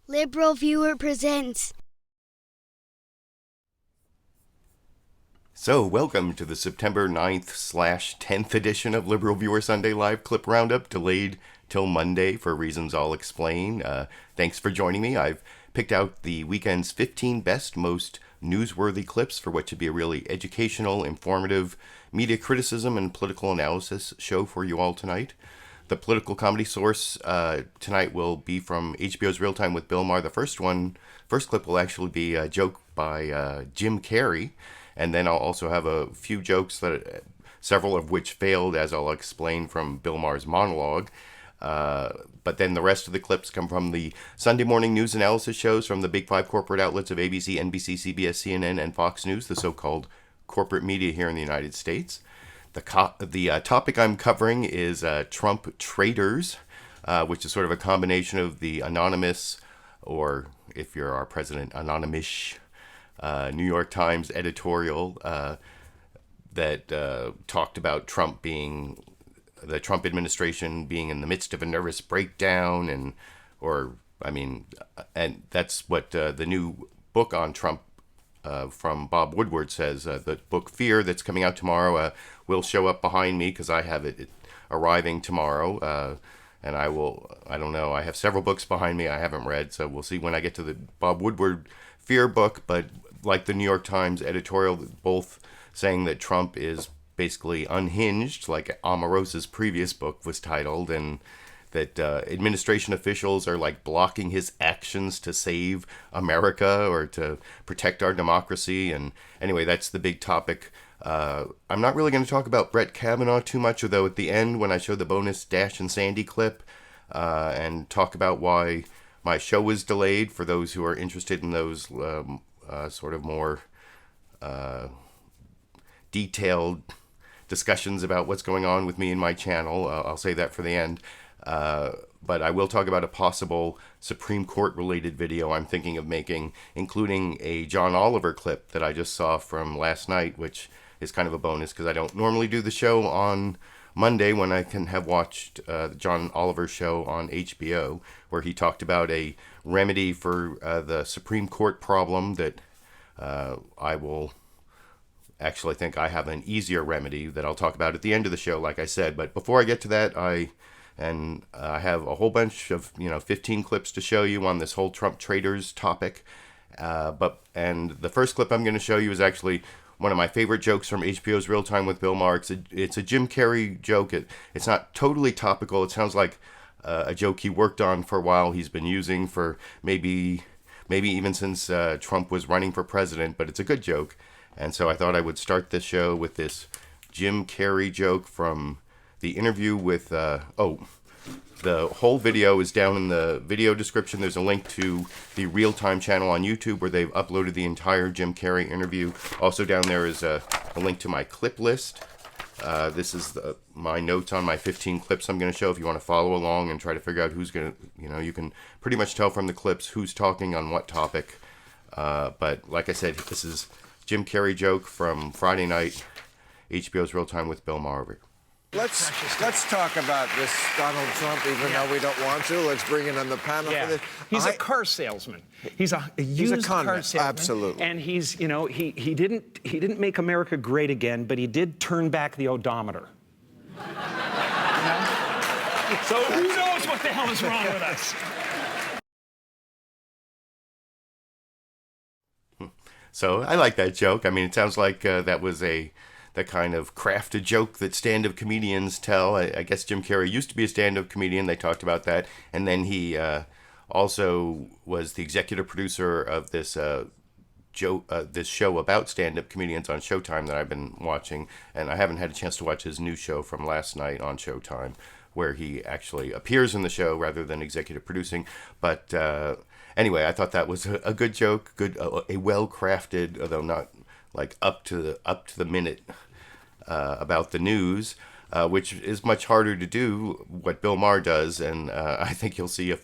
LiberalViewer presents. So, welcome to the September 9th/10th edition of LiberalViewer Sunday Live Clip Roundup, delayed till Monday for reasons I'll explain. Thanks for joining me. I've picked out the weekend's 15 best, most newsworthy clips for what should be a really educational, informative, media criticism and political analysis show for you all tonight. The political comedy source tonight will be from HBO's Real Time with Bill Maher. The first clip will actually be a joke by Jim Carrey. And then I'll also have a few jokes, several of which failed, as I'll explain, from Bill Maher's monologue. But then the rest of the clips come from the Sunday morning news analysis shows from the big five corporate outlets of ABC, NBC, CBS, CNN, and Fox News, the so-called corporate media here in the United States. The topic I'm covering is Trump Traitors, which is sort of a combination of the anonymous, or if you're our president, anonymous New York Times editorial that talked about the Trump administration being in the midst of a nervous breakdown, and that's what the new book on Trump from Bob Woodward says. The book Fear that's coming out tomorrow will show up behind me because I have it arriving tomorrow. And I don't know, I have several books behind me I haven't read, so we'll see when I get to the Bob Woodward Fear book. But like the New York Times editorial, both saying that Trump is basically unhinged, like Omarosa's previous book was titled, and that administration officials are like blocking his actions to save America or to protect our democracy. And anyway, that's the big topic. I'm not really going to talk about Brett Kavanaugh too much, although at the end when I show the bonus Dash and Sandy clip and talk about why my show was delayed, for those who are interested in those sort of more detailed discussions about what's going on with me and my channel. I'll say that for the end. But I will talk about a possible Supreme Court related video I'm thinking of making, including a John Oliver clip that I just saw from last night, which is kind of a bonus because I don't normally do the show on Monday when I can have watched John Oliver's show on HBO, where he talked about a remedy for the Supreme Court problem that I will actually think I have an easier remedy that I'll talk about at the end of the show, like I said. But before I get to that, I have a whole bunch of 15 clips to show you on this whole Trump Traitors topic. And the first clip I'm going to show you is actually one of my favorite jokes from HBO's Real Time with Bill Maher. It's a Jim Carrey joke. It's not totally topical. It sounds like a joke he worked on for a while. He's been using for maybe even since Trump was running for president, but it's a good joke. And so I thought I would start this show with this Jim Carrey joke from the interview with, the whole video is down in the video description. There's a link to the Real Time channel on YouTube where they've uploaded the entire Jim Carrey interview. Also down there is a link to my clip list. This is my notes on my 15 clips I'm going to show if you want to follow along and try to figure out who's going to, you can pretty much tell from the clips who's talking on what topic. But like I said, this is Jim Carrey joke from Friday night, HBO's Real Time with Bill Maher. Let's talk about this Donald Trump, even though we don't want to. Let's bring in on the panel for this. He's a car salesman. He's a used car salesman. Absolutely. And he's, he didn't make America great again, but he did turn back the odometer. So who knows what the hell is wrong with us? So I like that joke. I mean, it sounds like that was the kind of crafted joke that stand-up comedians tell. I guess Jim Carrey used to be a stand-up comedian. They talked about that. And then he also was the executive producer of this this show about stand-up comedians on Showtime that I've been watching. And I haven't had a chance to watch his new show from last night on Showtime, where he actually appears in the show rather than executive producing. But anyway, I thought that was a good joke, a well-crafted, although not like up to the minute about the news, which is much harder to do what Bill Maher does. And I think you'll see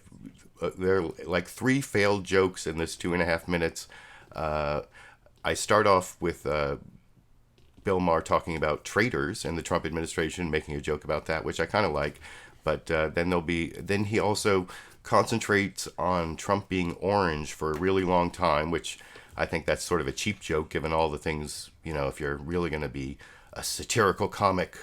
there are like 3 failed jokes in this 2.5 minutes. I start off with Bill Maher talking about traitors and the Trump administration, making a joke about that, which I kind of like. But then he also concentrates on Trump being orange for a really long time, which I think that's sort of a cheap joke given all the things, if you're really going to be a satirical comic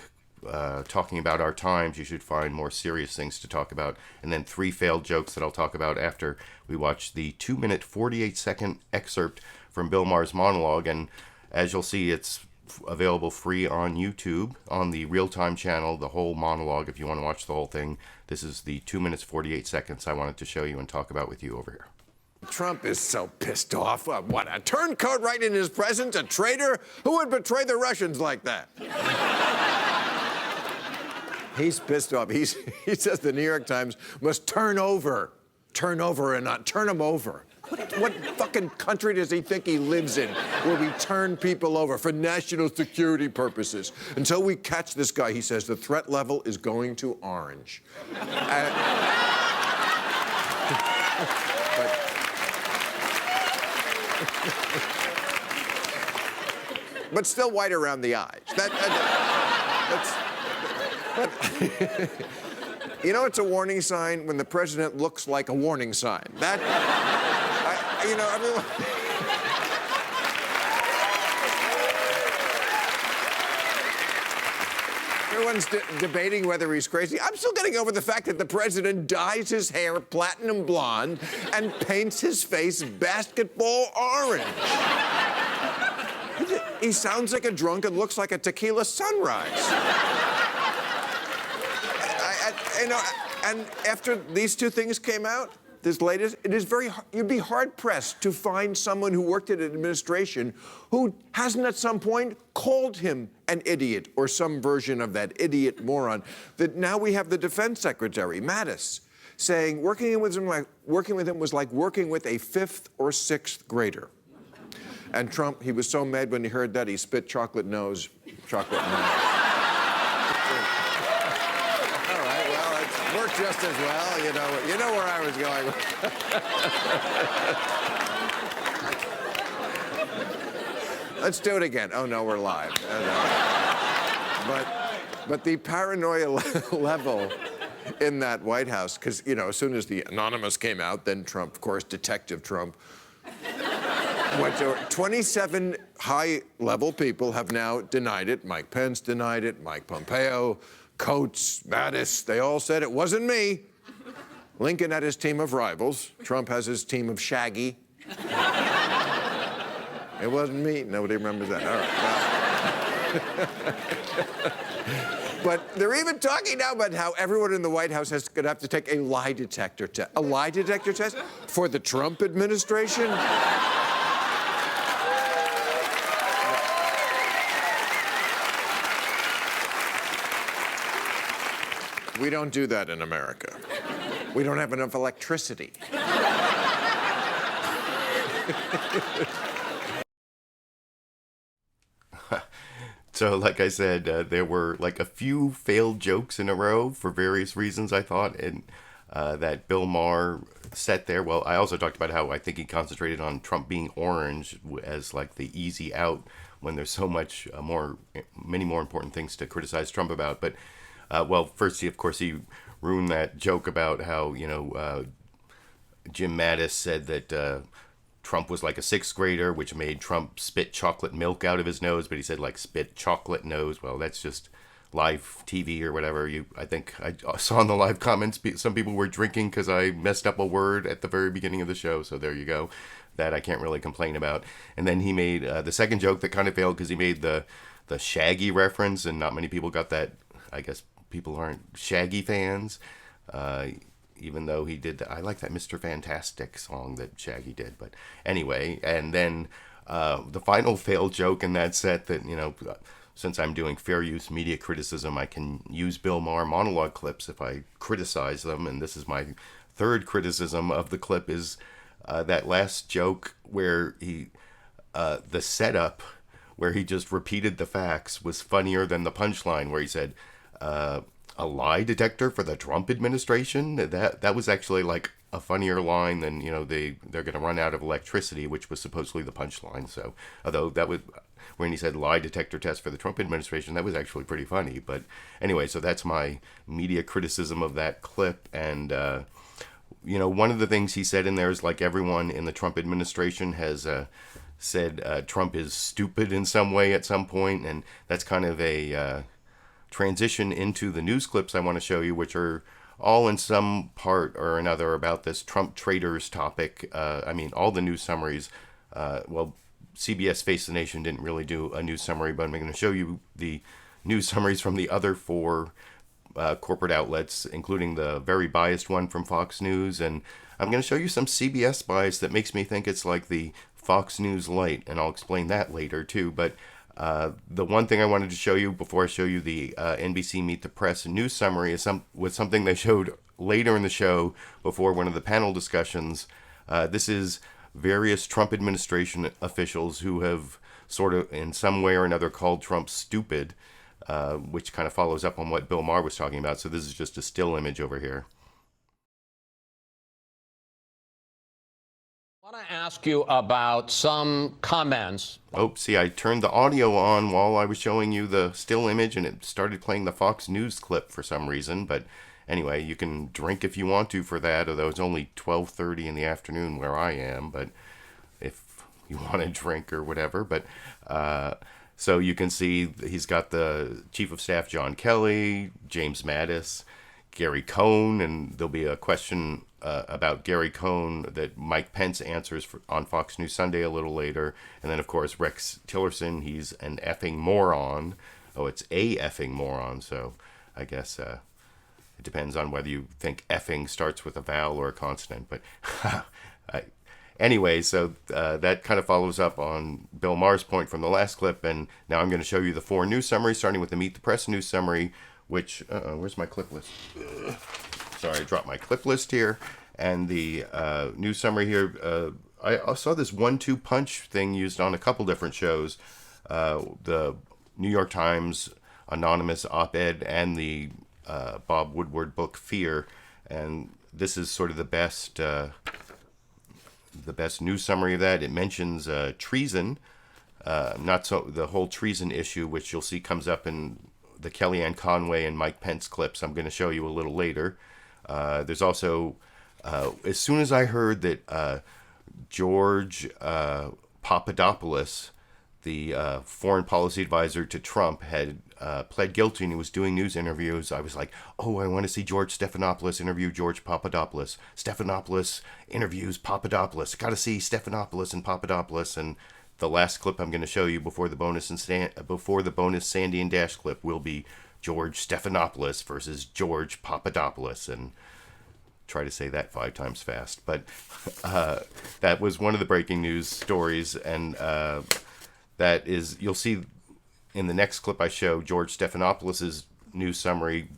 talking about our times, you should find more serious things to talk about. And then 3 failed jokes that I'll talk about after we watch the 2-minute, 48-second excerpt from Bill Maher's monologue. And as you'll see, it's available free on YouTube on the real-time channel, the whole monologue, if you want to watch the whole thing. This is the 2 minutes, 48 seconds I wanted to show you and talk about with you over here. Trump is so pissed off. What, a turncoat right in his presence? A traitor? Who would betray the Russians like that? He's pissed off. He says the New York Times must turn over and not turn him over. What fucking country does he think he lives in where we turn people over for national security purposes? Until we catch this guy, he says, the threat level is going to orange. But still white around the eyes. It's a warning sign when the president looks like a warning sign. Everyone's debating whether he's crazy. I'm still getting over the fact that the president dyes his hair platinum blonde and paints his face basketball orange. He sounds like a drunk and looks like a tequila sunrise. And after these 2 things came out, this latest, it is you'd be hard-pressed to find someone who worked at an administration who hasn't at some point called him an idiot or some version of that idiot moron. That now we have the defense secretary, Mattis, saying working with him was like working with a 5th or 6th grader. And Trump, he was so mad when he heard that, he spit chocolate nose. All right, well, it worked just as well. You know where I was going. Let's do it again. Oh, no, we're live. But the paranoia level in that White House, because, as soon as the anonymous came out, then Trump, of course, Detective Trump, 27 high-level people have now denied it. Mike Pence denied it, Mike Pompeo, Coates, Mattis, they all said it wasn't me. Lincoln had his team of rivals. Trump has his team of Shaggy. It wasn't me. Nobody remembers that. All right. But they're even talking now about how everyone in the White House is going to have to take a lie detector test. A lie detector test for the Trump administration? We don't do that in America. We don't have enough electricity. So, like I said, there were like a few failed jokes in a row for various reasons, I thought, and that Bill Maher set there. Well, I also talked about how I think he concentrated on Trump being orange as like the easy out when there's so much many more important things to criticize Trump about. But well, first, of course, he ruined that joke about how, Jim Mattis said that Trump was like a 6th grader, which made Trump spit chocolate milk out of his nose, but he said like spit chocolate nose. Well, that's just live TV or whatever. I think I saw in the live comments some people were drinking because I messed up a word at the very beginning of the show. So there you go. That I can't really complain about. And then he made the second joke that kind of failed because he made the Shaggy reference, and not many people got that. I guess people aren't Shaggy fans, even though he did I like that Mr. Fantastic song that Shaggy did. But anyway, and then the final failed joke in that set that, since I'm doing fair use media criticism, I can use Bill Maher monologue clips if I criticize them. And this is my third criticism of the clip is that last joke where the setup where he just repeated the facts was funnier than the punchline where he said, a lie detector for the Trump administration. That was actually like a funnier line than, they're going to run out of electricity, which was supposedly the punchline. So, although when he said lie detector test for the Trump administration. That was actually pretty funny. But anyway, so that's my media criticism of that clip. And, you know, one of the things he said in there is like everyone in the Trump administration has said Trump is stupid in some way at some point. And that's kind of a transition into the news clips I want to show you, which are all in some part or another about this Trump traitors topic. I mean, all the news summaries, well, CBS Face the Nation didn't really do a news summary, but I'm going to show you the news summaries from the other four corporate outlets, including the very biased one from Fox News. And I'm going to show you some CBS bias that makes me think it's like the Fox News Light, and I'll explain that later too. But the one thing I wanted to show you before I show you the NBC Meet the Press news summary was something they showed later in the show before one of the panel discussions. This is various Trump administration officials who have sort of in some way or another called Trump stupid, which kind of follows up on what Bill Maher was talking about. So this is just a still image over here. I want to ask you about some comments. Oh, see, I turned the audio on while I was showing you the still image, and it started playing the Fox News clip for some reason. But anyway, you can drink if you want to for that, although it's only 12:30 in the afternoon where I am. But if you want to drink or whatever. But so you can see he's got the Chief of Staff John Kelly, James Mattis, Gary Cohn, and there'll be a question about Gary Cohn that Mike Pence answers on Fox News Sunday a little later. And then, of course, Rex Tillerson, he's an effing moron. Oh, it's a effing moron, so I guess it depends on whether you think effing starts with a vowel or a consonant. But anyway, so that kind of follows up on Bill Maher's point from the last clip. And now I'm going to show you the four news summaries, starting with the Meet the Press news summary, which, where's my clip list? Sorry, I dropped my clip list here. And the news summary here, I saw this 1-2 punch thing used on a couple different shows. The New York Times anonymous op-ed and the Bob Woodward book Fear. And this is sort of the best news summary of that. It mentions treason, not so the whole treason issue, which you'll see comes up in the Kellyanne Conway and Mike Pence clips I'm going to show you a little later. There's also, as soon as I heard that George Papadopoulos, the foreign policy advisor to Trump, had pled guilty and he was doing news interviews, I was like, oh, I want to see George Stephanopoulos interview George Papadopoulos. Stephanopoulos interviews Papadopoulos. Got to see Stephanopoulos and Papadopoulos. And the last clip I'm going to show you before the bonus Sandy and Dash clip will be George Stephanopoulos versus George Papadopoulos, and try to say that 5 times fast. But that was one of the breaking news stories, and that is, you'll see in the next clip I show, George Stephanopoulos' news summary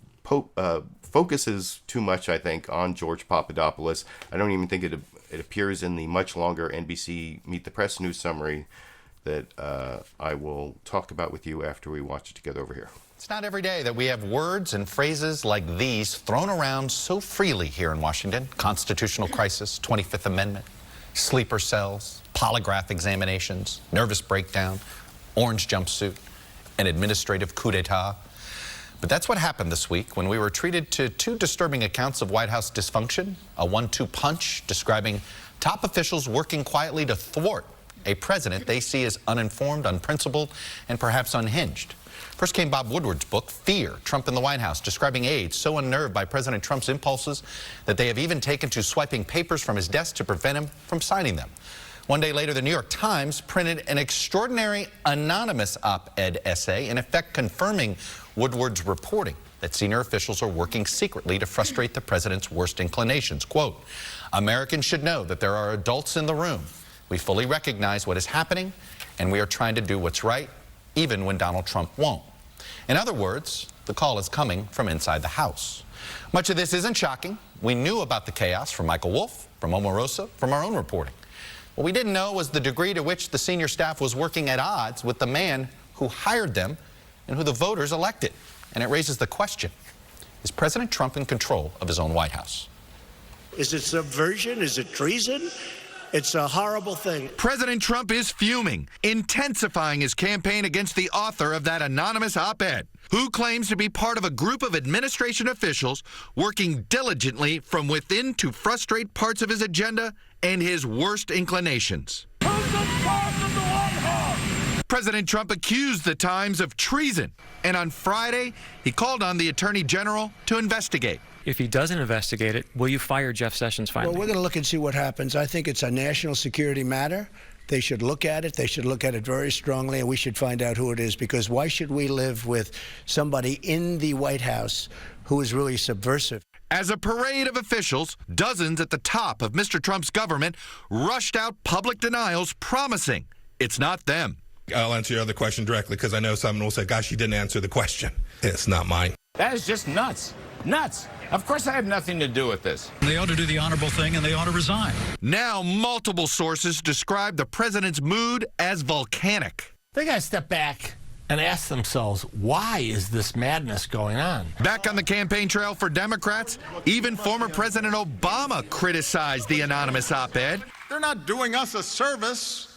focuses too much, I think, on George Papadopoulos. I don't even think it appears in the much longer NBC Meet the Press news summary that I will talk about with you after we watch it together over here. It's not every day that we have words and phrases like these thrown around so freely here in Washington. Constitutional crisis, 25th Amendment, sleeper cells, polygraph examinations, nervous breakdown, orange jumpsuit, an administrative coup d'etat. But that's what happened this week when we were treated to 2 disturbing accounts of White House dysfunction, a 1-2 punch describing top officials working quietly to thwart a president they see as uninformed, unprincipled, and perhaps unhinged. First came Bob Woodward's book, Fear, Trump in the White House, describing aides so unnerved by President Trump's impulses that they have even taken to swiping papers from his desk to prevent him from signing them. One day later, the New York Times printed an extraordinary anonymous op-ed essay, in effect confirming Woodward's reporting that senior officials are working secretly to frustrate the president's worst inclinations. Quote, Americans should know that there are adults in the room. We fully recognize what is happening, and we are trying to do what's right, even when Donald Trump won't. In other words, the call is coming from inside the House. Much of this isn't shocking. We knew about the chaos from Michael Wolff, from Omarosa, from our own reporting. What we didn't know was the degree to which the senior staff was working at odds with the man who hired them and who the voters elected. And it raises the question, is President Trump in control of his own White House? Is it subversion? Is it treason? It's a horrible thing. President Trump is fuming, intensifying his campaign against the author of that anonymous op-ed, who claims to be part of a group of administration officials working diligently from within to frustrate parts of his agenda and his worst inclinations. President Trump accused the Times of treason, and on Friday, he called on the Attorney General to investigate. If he doesn't investigate it, will you fire Jeff Sessions finally? Well, we're going to look and see what happens. I think it's a national security matter. They should look at it. They should look at it very strongly, and we should find out who it is, because why should we live with somebody in the White House who is really subversive? As a parade of officials, dozens at the top of Mr. Trump's government rushed out public denials promising it's not them. I'll answer your other question directly, because I know someone will say, gosh, you didn't answer the question. It's not mine. That is just nuts. Nuts. Of course I have nothing to do with this. They ought to do the honorable thing, and they ought to resign. Now, multiple sources describe the president's mood as volcanic. They got to step back and ask themselves, why is this madness going on? Back on the campaign trail for Democrats, even former President Obama criticized the anonymous op-ed. They're not doing us a service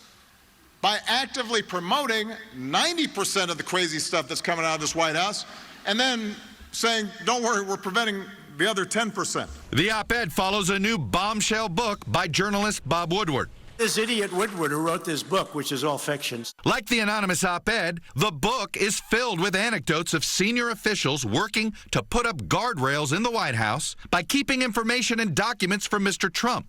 by actively promoting 90% of the crazy stuff that's coming out of this White House and then saying, don't worry, we're preventing the other 10%. The op-ed follows a new bombshell book by journalist Bob Woodward. This idiot Woodward who wrote this book, which is all fiction. Like the anonymous op-ed, the book is filled with anecdotes of senior officials working to put up guardrails in the White House by keeping information and documents from Mr. Trump,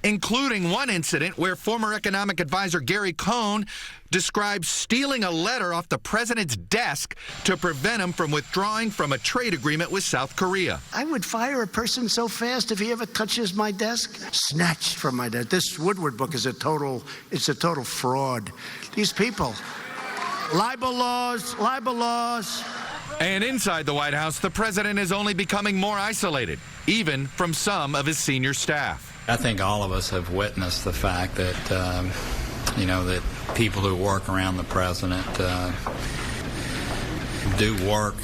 including one incident where former economic advisor Gary Cohn describes stealing a letter off the president's desk to prevent him from withdrawing from a trade agreement with South Korea. I would fire a person so fast if he ever touches my desk. Snatched from my desk. This Woodward book is a total fraud. These people, libel laws. And inside the White House, the president is only becoming more isolated, even from some of his senior staff. I think all of us have witnessed the fact that, that people who work around the president do work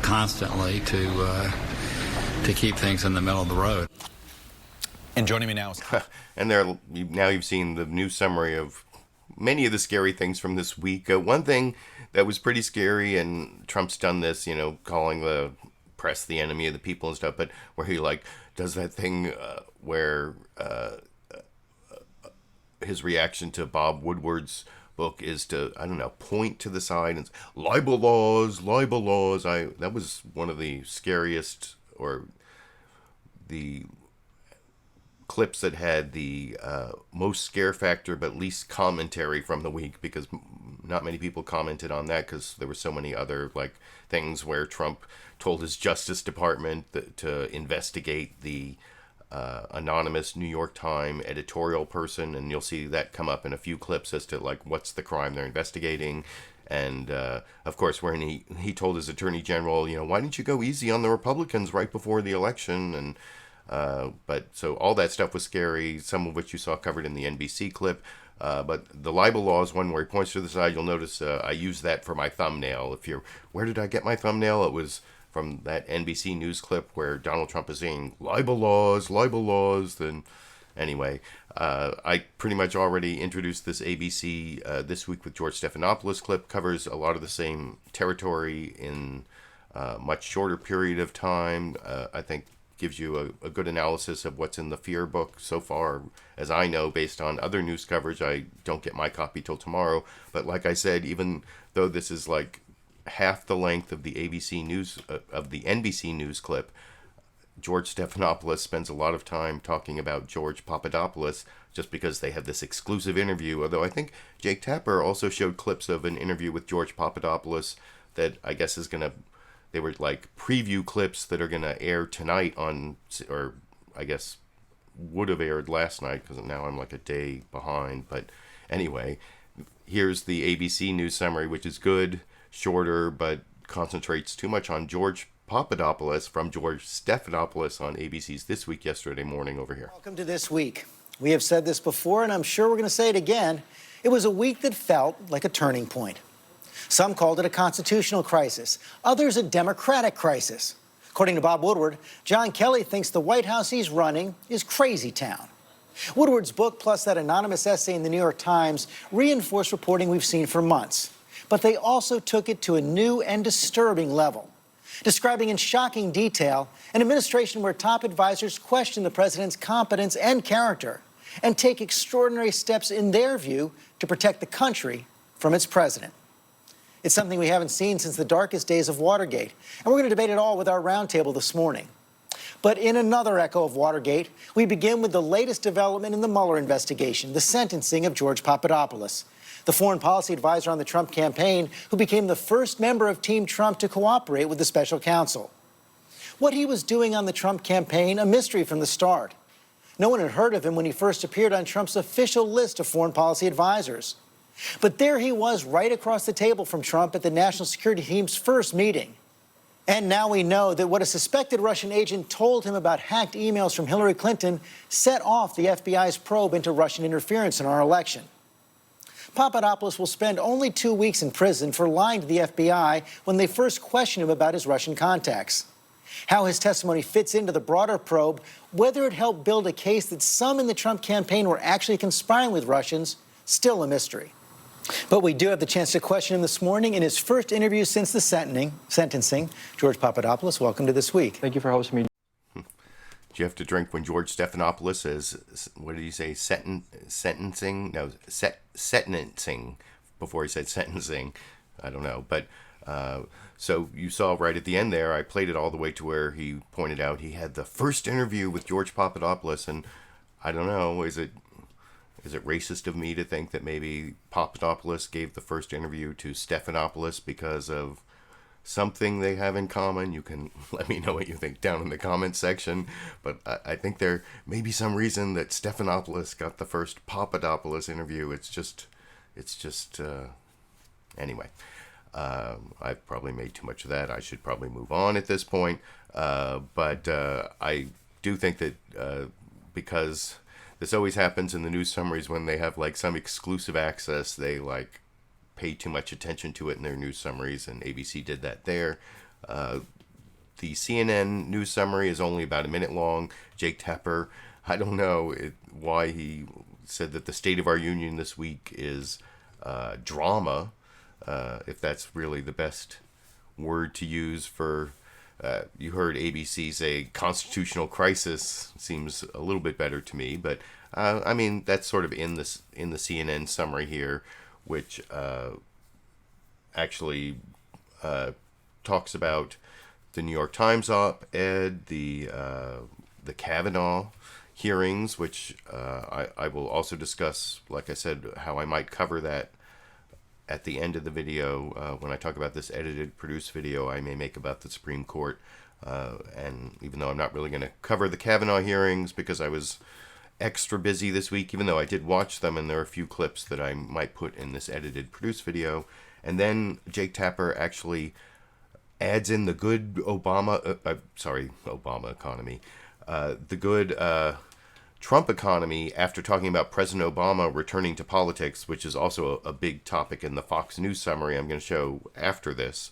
constantly to keep things in the middle of the road. And joining me now is... And now you've seen the news summary of many of the scary things from this week. One thing that was pretty scary, and Trump's done this, calling the press the enemy of the people and stuff, but where he does that thing where his reaction to Bob Woodward's book is to, point to the side and say, libel laws. That was one of the scariest, or the clips that had the most scare factor but least commentary from the week, because not many people commented on that because there were so many other things where Trump told his Justice Department to investigate the anonymous New York Times editorial person, and you'll see that come up in a few clips as to what's the crime they're investigating. And of course, when he told his Attorney General, why didn't you go easy on the Republicans right before the election? And but so all that stuff was scary, some of which you saw covered in the NBC clip. But the libel law is one where he points to the side. You'll notice I use that for my thumbnail. Where did I get my thumbnail? It was from that NBC News clip where Donald Trump is saying libel laws. Then anyway, I pretty much already introduced this ABC This Week with George Stephanopoulos clip. Covers a lot of the same territory in a much shorter period of time. I think gives you a good analysis of what's in the Fear book so far, as I know, based on other news coverage. I don't get my copy till tomorrow, but like I said, even though this is half the length of the ABC News of the NBC News clip, George Stephanopoulos spends a lot of time talking about George Papadopoulos, just because they have this exclusive interview. Although I think Jake Tapper also showed clips of an interview with George Papadopoulos that I guess is gonna. They were preview clips that are going to air tonight or I guess would have aired last night, because now I'm a day behind. But anyway, here's the ABC News summary, which is good, shorter, but concentrates too much on George Papadopoulos from George Stephanopoulos on ABC's This Week yesterday morning over here. Welcome to This Week. We have said this before, and I'm sure we're going to say it again. It was a week that felt like a turning point. Some called it a constitutional crisis, others a democratic crisis. According to Bob Woodward, John Kelly thinks the White House he's running is crazy town. Woodward's book, plus that anonymous essay in the New York Times, reinforced reporting we've seen for months. But they also took it to a new and disturbing level, describing in shocking detail an administration where top advisors question the president's competence and character and take extraordinary steps, in their view, to protect the country from its president. It's something we haven't seen since the darkest days of Watergate, and we're going to debate it all with our roundtable this morning. But in another echo of Watergate, we begin with the latest development in the Mueller investigation, the sentencing of George Papadopoulos, the foreign policy advisor on the Trump campaign, who became the first member of Team Trump to cooperate with the special counsel. What he was doing on the Trump campaign, a mystery from the start. No one had heard of him when he first appeared on Trump's official list of foreign policy advisors. But there he was, right across the table from Trump at the National Security Team's first meeting. And now we know that what a suspected Russian agent told him about hacked emails from Hillary Clinton set off the FBI's probe into Russian interference in our election. Papadopoulos will spend only 2 weeks in prison for lying to the FBI when they first questioned him about his Russian contacts. How his testimony fits into the broader probe, whether it helped build a case that some in the Trump campaign were actually conspiring with Russians, still a mystery. But we do have the chance to question him this morning in his first interview since the sentencing. George Papadopoulos, welcome to This Week. Thank you for hosting me. Do you have to drink when George Stephanopoulos is, what did he say, sentencing? No, sentencing, before he said sentencing. I don't know. But so you saw right at the end there, I played it all the way to where he pointed out he had the first interview with George Papadopoulos. And I don't know, is it racist of me to think that maybe Papadopoulos gave the first interview to Stephanopoulos because of something they have in common? You can let me know what you think down in the comments section. But I think there may be some reason that Stephanopoulos got the first Papadopoulos interview. It's just anyway. I've probably made too much of that. I should probably move on at this point. But I do think that because this always happens in the news summaries when they have like some exclusive access, they like pay too much attention to it in their news summaries, and ABC did that there. The CNN news summary is only about a minute long. Jake Tapper, I don't know why he said that the state of our union this week is drama, if that's really the best word to use for, you heard ABC say constitutional crisis, seems a little bit better to me, but I mean, that's sort of in the CNN summary here, which actually talks about the New York Times op-ed, the Kavanaugh hearings, which I will also discuss, like I said, how I might cover that at the end of the video. When I talk about this edited, produced video I may make about the Supreme Court. And even though I'm not really going to cover the Kavanaugh hearings because I was extra busy this week, even though I did watch them, and there are a few clips that I might put in this edited, produced video. And then Jake Tapper actually adds in the good Obama economy, the good Trump economy after talking about President Obama returning to politics, which is also a big topic in the Fox News summary I'm going to show after this,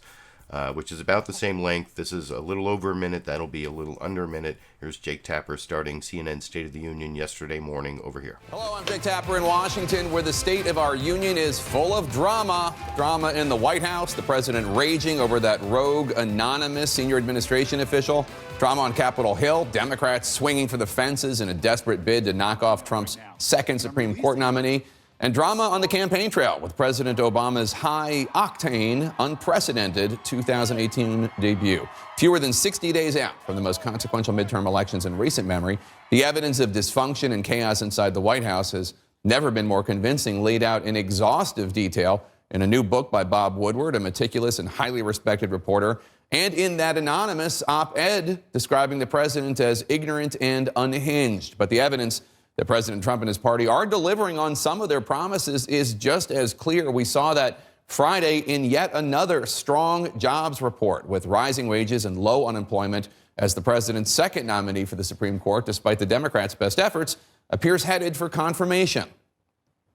which is about the same length. This is a little over a minute. That'll be a little under a minute. Here's Jake Tapper starting CNN State of the Union yesterday morning over here. Hello, I'm Jake Tapper in Washington, where the state of our union is full of drama. Drama in the White House, the president raging over that rogue, anonymous senior administration official. Drama on Capitol Hill, Democrats swinging for the fences in a desperate bid to knock off Trump's second Supreme Court nominee. And drama on the campaign trail with President Obama's high-octane, unprecedented 2018 debut. Fewer than 60 days out from the most consequential midterm elections in recent memory, the evidence of dysfunction and chaos inside the White House has never been more convincing, laid out in exhaustive detail in a new book by Bob Woodward, a meticulous and highly respected reporter, and in that anonymous op-ed describing the president as ignorant and unhinged. But the evidence that President Trump and his party are delivering on some of their promises is just as clear. We saw that Friday in yet another strong jobs report with rising wages and low unemployment as the president's second nominee for the Supreme Court, despite the Democrats' best efforts, appears headed for confirmation.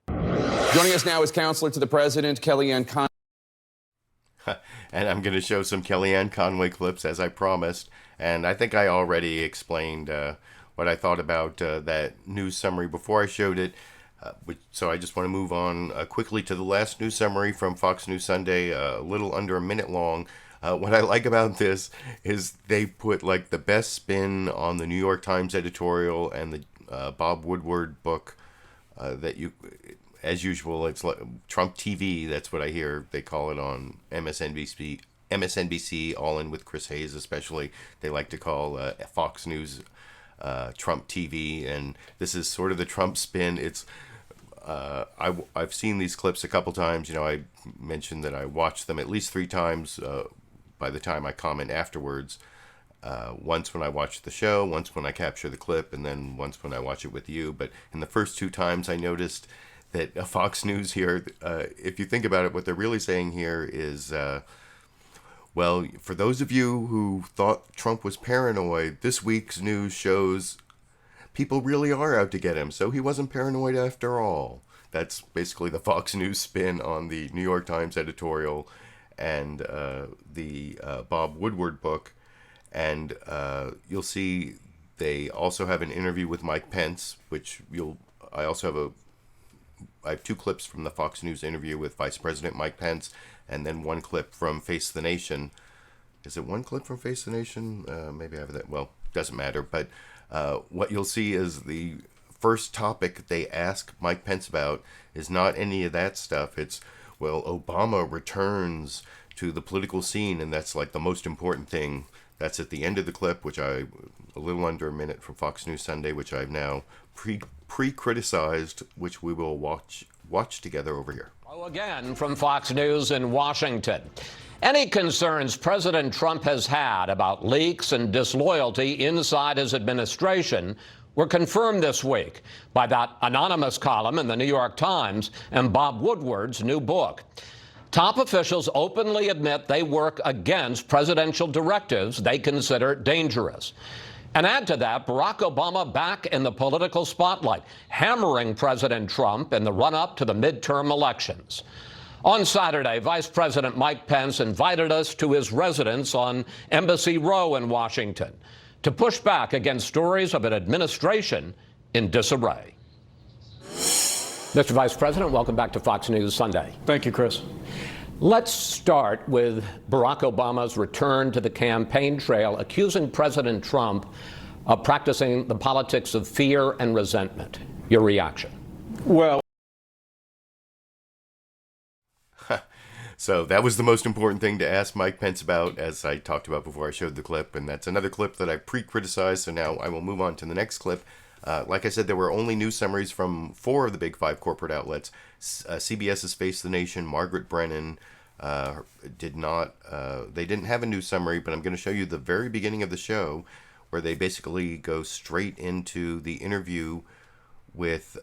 Joining us now is counselor to the president, Kellyanne Conway. And I'm going to show some Kellyanne Conway clips, as I promised. And I think I already explained what I thought about that news summary before I showed it. So I just want to move on quickly to the last news summary from Fox News Sunday, a little under a minute long. What I like about this is they put like the best spin on the New York Times editorial and the Bob Woodward book that you, as usual, it's like Trump TV. That's what I hear they call it on MSNBC, All In with Chris Hayes especially. They like to call Fox News Trump TV, and this is sort of the Trump spin. It's I've seen these clips a couple times. You know, I mentioned that I watched them at least 3 times by the time I comment afterwards. Once when I watch the show, once when I capture the clip, and then once when I watch it with you. But in the first 2 times, I noticed that Fox News here, if you think about it, what they're really saying here is, well, for those of you who thought Trump was paranoid, this week's news shows people really are out to get him, so he wasn't paranoid after all. That's basically the Fox News spin on the New York Times editorial and the Bob Woodward book. And you'll see they also have an interview with Mike Pence, which I have 2 clips from the Fox News interview with Vice President Mike Pence, and then 1 clip from Face the Nation. Is it 1 clip from Face the Nation? Maybe I have that. Well, doesn't matter. But what you'll see is the first topic they ask Mike Pence about is not any of that stuff. It's, well, Obama returns to the political scene, and that's like the most important thing. That's at the end of the clip, which a little under a minute from Fox News Sunday, which I've now pre-criticized, which we will watch together over here. Again from Fox News in Washington. Any concerns President Trump has had about leaks and disloyalty inside his administration were confirmed this week by that anonymous column in the New York Times and Bob Woodward's new book. Top officials openly admit they work against presidential directives they consider dangerous. And add to that, Barack Obama back in the political spotlight, hammering President Trump in the run-up to the midterm elections. On Saturday, Vice President Mike Pence invited us to his residence on Embassy Row in Washington to push back against stories of an administration in disarray. Mr. Vice President, welcome back to Fox News Sunday. Thank you, Chris. Let's start with Barack Obama's return to the campaign trail, accusing President Trump of practicing the politics of fear and resentment. Your reaction? Well, so that was the most important thing to ask Mike Pence about, as I talked about before I showed the clip, and that's another clip that I pre-criticized, so now I will move on to the next clip. Like I said, there were only news summaries from 4 of the big 5 corporate outlets. CBS's Face the Nation, Margaret Brennan, they didn't have a news summary, but I'm going to show you the very beginning of the show where they basically go straight into the interview with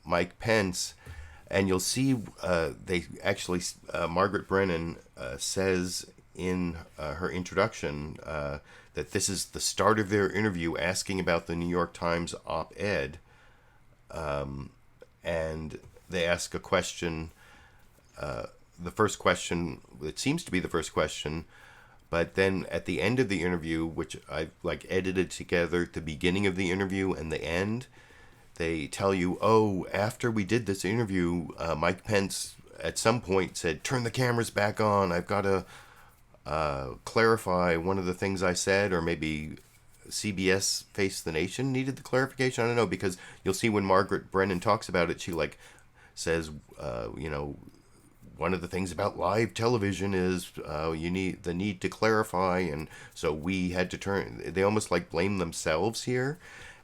Mike Pence. And you'll see Margaret Brennan says in her introduction that this is the start of their interview, asking about the New York Times op-ed. And they ask a question, the first question, it seems to be the first question, but then at the end of the interview, which I edited together at the beginning of the interview and the end, they tell you, oh, after we did this interview, Mike Pence at some point said, turn the cameras back on. I've got to clarify one of the things I said, or maybe CBS Face the Nation needed the clarification. I don't know, because you'll see when Margaret Brennan talks about it, she says, one of the things about live television is you need to clarify, and so we had to they almost blame themselves here.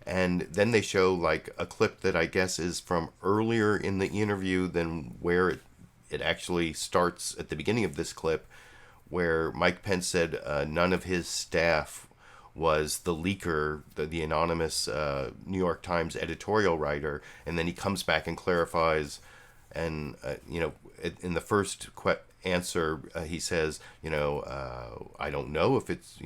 And then they show a clip that I guess is from earlier in the interview than where it actually starts at the beginning of this clip, where Mike Pence said none of his staff was the leaker, the anonymous New York Times editorial writer, and then he comes back and clarifies, and in the first answer he says, I don't know if it's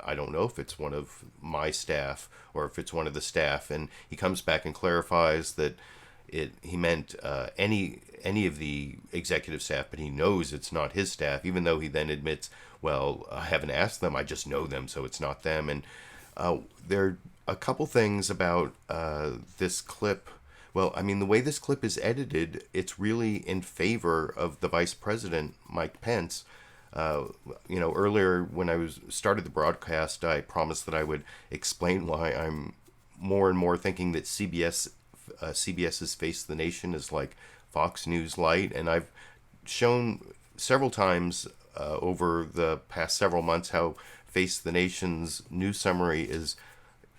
I don't know if it's one of my staff or if it's one of the staff, and he comes back and clarifies that he meant any of the executive staff, but he knows it's not his staff, even though he then admits, well, I haven't asked them, I just know them, so it's not them. And There are a couple things about this clip. Well, I mean, the way this clip is edited, it's really in favor of the Vice President, Mike Pence. Earlier when I started the broadcast, I promised that I would explain why I'm more and more thinking that CBS's Face the Nation is like Fox News Light, and I've shown several times over the past several months how Face the Nation's news summary is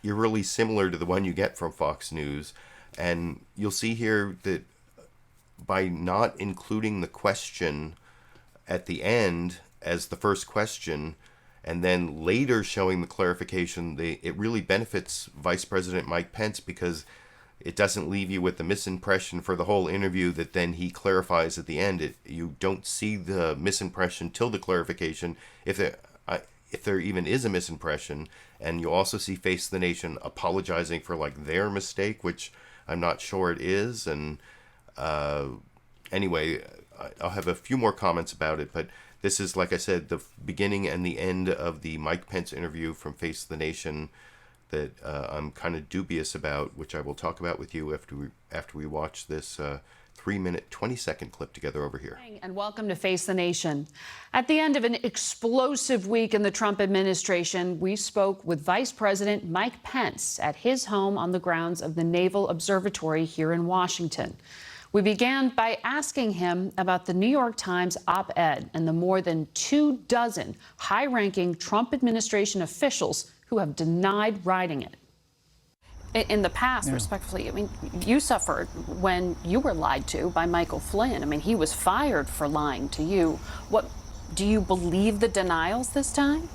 eerily similar to the one you get from Fox News. And you'll see here that by not including the question at the end as the first question, and then later showing the clarification, it really benefits Vice President Mike Pence, because it doesn't leave you with the misimpression for the whole interview that then he clarifies at the end. You don't see the misimpression till the clarification, if there even is a misimpression. And you also see Face the Nation apologizing for like their mistake, which I'm not sure it is. And anyway, I'll have a few more comments about it, but this is, like I said, the beginning and the end of the Mike Pence interview from Face the Nation that I'm kind of dubious about, which I will talk about with you after we watch this 3-minute, 20-second clip together over here. And welcome to Face the Nation. At the end of an explosive week in the Trump administration, we spoke with Vice President Mike Pence at his home on the grounds of the Naval Observatory here in Washington. We began by asking him about the New York Times op-ed and the more than 24 high-ranking Trump administration officials who have denied writing it. In the past, respectfully, I mean, you suffered when you were lied to by Michael Flynn. I mean, he was fired for lying to you. What, do you believe the denials this time?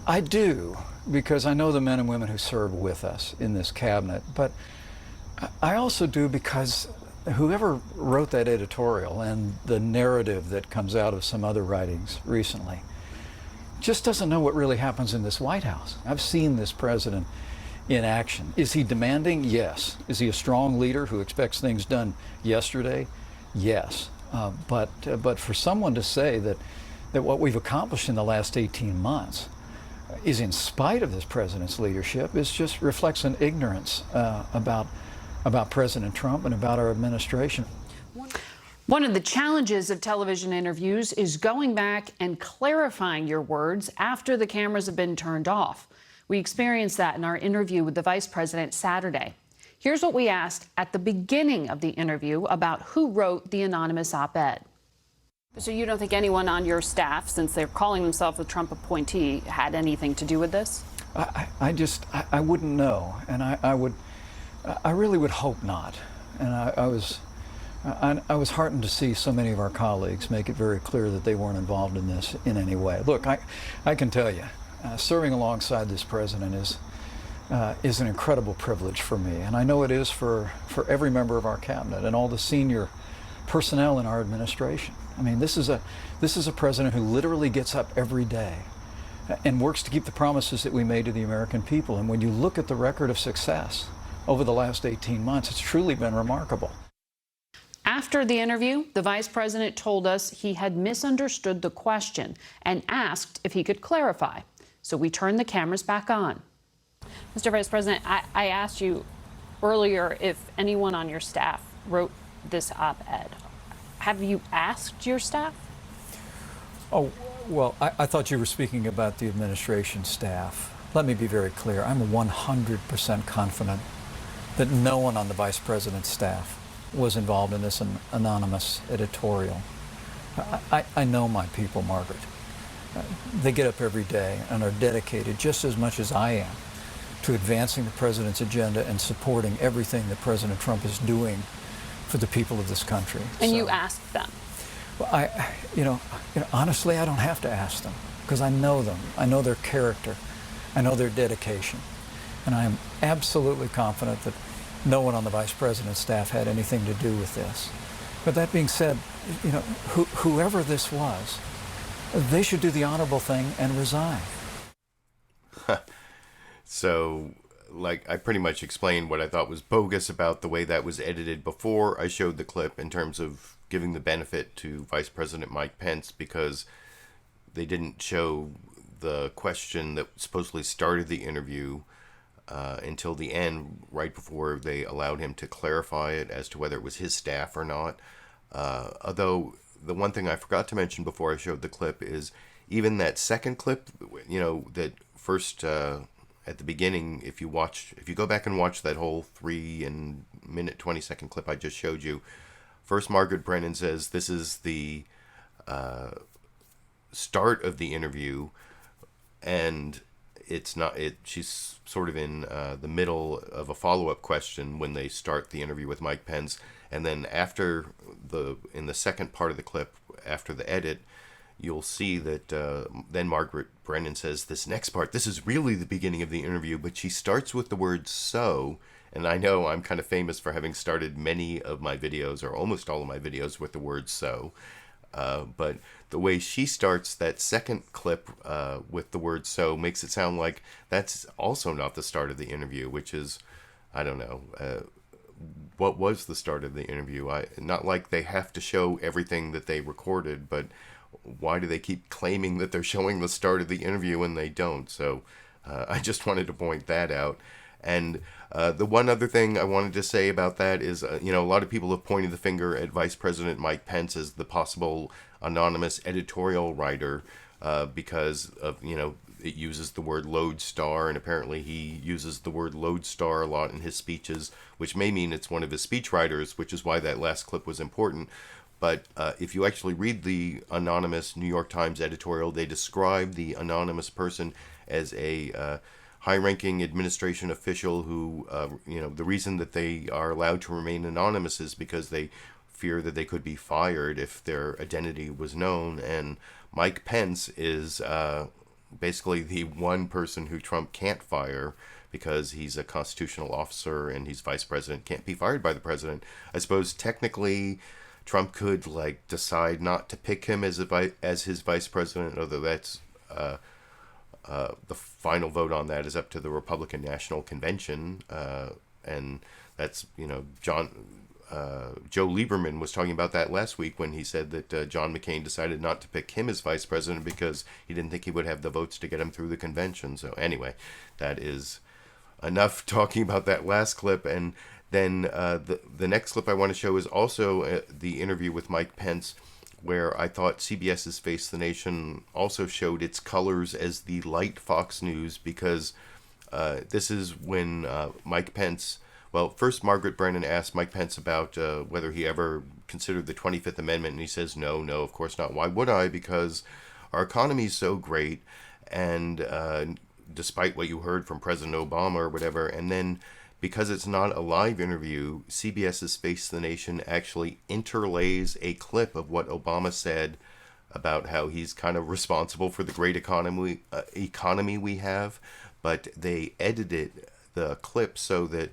I do, because I know the men and women who serve with us in this cabinet. But I also do because whoever wrote that editorial and the narrative that comes out of some other writings recently just doesn't know what really happens in this White House. I've seen this president in action. Is he demanding? Yes. Is he a strong leader who expects things done yesterday? Yes. But for someone to say that what we've accomplished in the last 18 months is in spite of this president's leadership is just reflects an ignorance about President Trump and about our administration. One of the challenges of television interviews is going back and clarifying your words after the cameras have been turned off. We experienced that in our interview with the Vice President Saturday. Here's what we asked at the beginning of the interview about who wrote the anonymous op-ed. So you don't think anyone on your staff, since they're calling themselves a Trump appointee, had anything to do with this? I wouldn't know, and I really would hope not. And I was heartened to see so many of our colleagues make it very clear that they weren't involved in this in any way. Look, I can tell you, serving alongside this president is an incredible privilege for me, and I know it is for every member of our cabinet and all the senior personnel in our administration. I mean, this is a president who literally gets up every day and works to keep the promises that we made to the American people. And when you look at the record of success over the last 18 months, it's truly been remarkable. After the interview, the Vice President told us he had misunderstood the question and asked if he could clarify. So we turned the cameras back on. Mr. Vice President, I asked you earlier if anyone on your staff wrote this op-ed. Have you asked your staff? Oh, well, I thought you were speaking about the administration staff. Let me be very clear. I'm 100% confident that no one on the Vice President's staff was involved in this anonymous editorial. I know my people, Margaret. They get up every day and are dedicated just as much as I am to advancing the president's agenda and supporting everything that President Trump is doing for the people of this country. And you asked them? Well, honestly, I don't have to ask them because I know them. I know their character. I know their dedication. And I am absolutely confident that no one on the Vice President's staff had anything to do with this. But that being said, whoever this was, they should do the honorable thing and resign. So, like, I pretty much explained what I thought was bogus about the way that was edited before I showed the clip in terms of giving the benefit to Vice President Mike Pence, because they didn't show the question that supposedly started the interview until the end, right before they allowed him to clarify it as to whether it was his staff or not. Although the one thing I forgot to mention before I showed the clip is even that second clip, you know, that first at the beginning, if you go back and watch that whole 3-minute 20-second clip I just showed you, first Margaret Brennan says this is the start of the interview, and it's not. She's sort of in the middle of a follow-up question when they start the interview with Mike Pence, and then in the second part of the clip, after the edit, you'll see that then Margaret Brennan says this next part, this is really the beginning of the interview, but she starts with the word so, and I know I'm kind of famous for having started many of my videos, or almost all of my videos, with the word so, but the way she starts that second clip with the word so makes it sound like that's also not the start of the interview, which is, I don't know, what was the start of the interview? Not like they have to show everything that they recorded, but why do they keep claiming that they're showing the start of the interview when they don't? So I just wanted to point that out. And the one other thing I wanted to say about that is, you know, a lot of people have pointed the finger at Vice President Mike Pence as the possible anonymous editorial writer because of, you know, it uses the word lodestar, and apparently he uses the word lodestar a lot in his speeches, which may mean it's one of his speechwriters, which is why that last clip was important. But if you actually read the anonymous New York Times editorial, they describe the anonymous person as a high-ranking administration official who, you know, the reason that they are allowed to remain anonymous is because they fear that they could be fired if their identity was known. And Mike Pence is basically the one person who Trump can't fire because he's a constitutional officer and he's vice president, can't be fired by the president. I suppose technically Trump could like decide not to pick him as his vice president, although that's the final vote on that is up to the Republican National Convention, and that's, you know, Joe Lieberman was talking about that last week when he said that John McCain decided not to pick him as vice president because he didn't think he would have the votes to get him through the convention. So anyway, that is enough talking about that last clip. And then the next clip I want to show is also the interview with Mike Pence, where I thought CBS's Face the Nation also showed its colors as the light Fox News, because this is when Mike Pence, well, first Margaret Brennan asked Mike Pence about whether he ever considered the 25th Amendment, and he says, no, of course not. Why would I? Because our economy is so great, and despite what you heard from President Obama or whatever, and then because it's not a live interview, CBS's Face the Nation actually interlays a clip of what Obama said about how he's kind of responsible for the great economy we have, but they edited the clip so that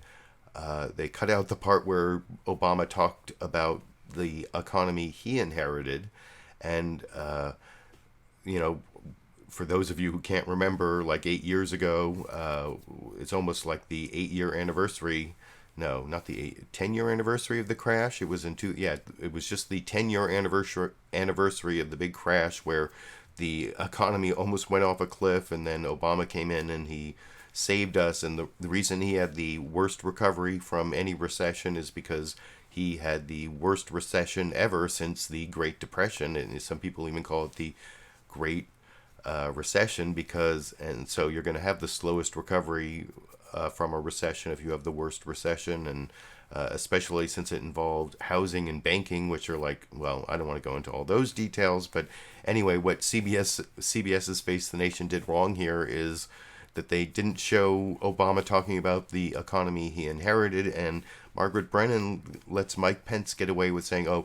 they cut out the part where Obama talked about the economy he inherited. And, you know, for those of you who can't remember, like 8 years ago, it's almost like the 8-year anniversary. No, not the 10-year anniversary of the crash. It was it was just the 10-year anniversary of the big crash where the economy almost went off a cliff, and then Obama came in and he saved us. And the reason he had the worst recovery from any recession is because he had the worst recession ever since the Great Depression, and some people even call it the Great Recession, and so you're going to have the slowest recovery from a recession if you have the worst recession, and especially since it involved housing and banking, which are like, well, I don't want to go into all those details, but anyway, what CBS's Face the Nation did wrong here is that they didn't show Obama talking about the economy he inherited, and Margaret Brennan lets Mike Pence get away with saying, oh,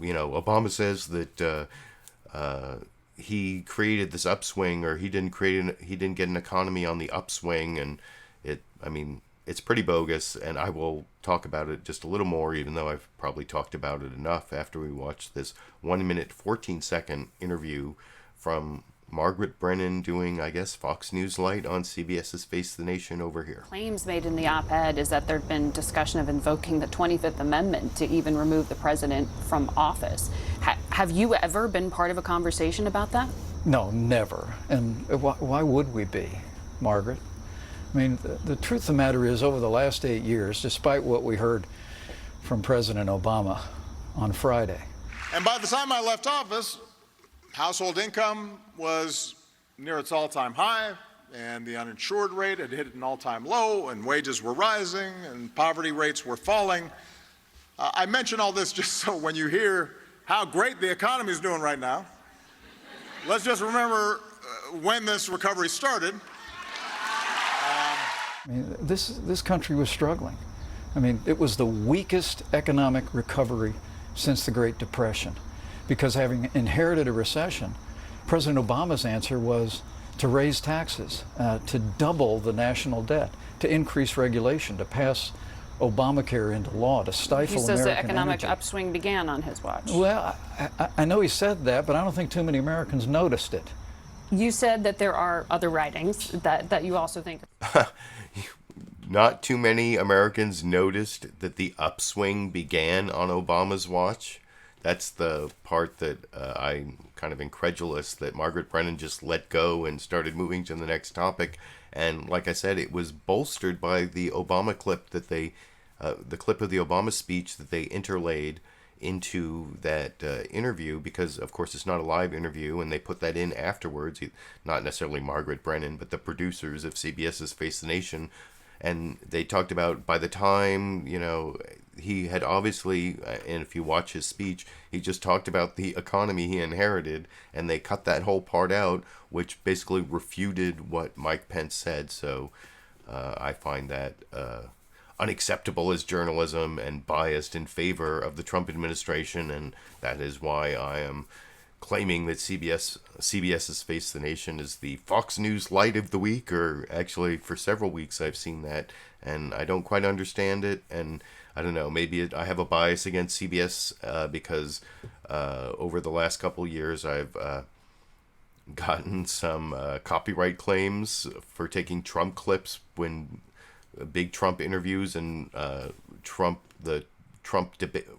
you know, Obama says that he created this upswing, or he didn't get an economy on the upswing, and it's pretty bogus, and I will talk about it just a little more, even though I've probably talked about it enough after we watch this 1-minute 14-second interview from Margaret Brennan doing, I guess, Fox News Light on CBS's Face the Nation over here. Claims made in the op-ed is that there'd been discussion of invoking the 25th Amendment to even remove the president from office. Have you ever been part of a conversation about that? No, never. And why would we be, Margaret? I mean, the truth of the matter is, over the last 8 years, despite what we heard from President Obama on Friday. And by the time I left office, household income was near its all-time high, and the uninsured rate had hit an all-time low, and wages were rising, and poverty rates were falling. I mention all this just so when you hear how great the economy is doing right now, let's just remember when this recovery started. I mean, this country was struggling. I mean, it was the weakest economic recovery since the Great Depression, because having inherited a recession, President Obama's answer was to raise taxes, to double the national debt, to increase regulation, to pass Obamacare into law, to stifle He says American the economic energy. upswing began on his watch. Well, I know he said that, but I don't think too many Americans noticed it. You said that there are other writings that you also think. Not too many Americans noticed that the upswing began on Obama's watch. That's the part that I'm kind of incredulous that Margaret Brennan just let go and started moving to the next topic. And like I said, it was bolstered by the Obama clip that the clip of the Obama speech that they interlaid into that interview, because of course it's not a live interview, and they put that in afterwards. Not necessarily Margaret Brennan, but the producers of CBS's Face the Nation. And they talked about, by the time, he had obviously, and if you watch his speech, he just talked about the economy he inherited, and they cut that whole part out, which basically refuted what Mike Pence said. So I find that unacceptable as journalism and biased in favor of the Trump administration, and that is why I am claiming that CBS's Face the Nation is the Fox News light of the week, or actually for several weeks I've seen that, and I don't quite understand it, and I don't know, maybe I have a bias against CBS because over the last couple of years I've gotten some copyright claims for taking Trump clips when big Trump interviews and the Trump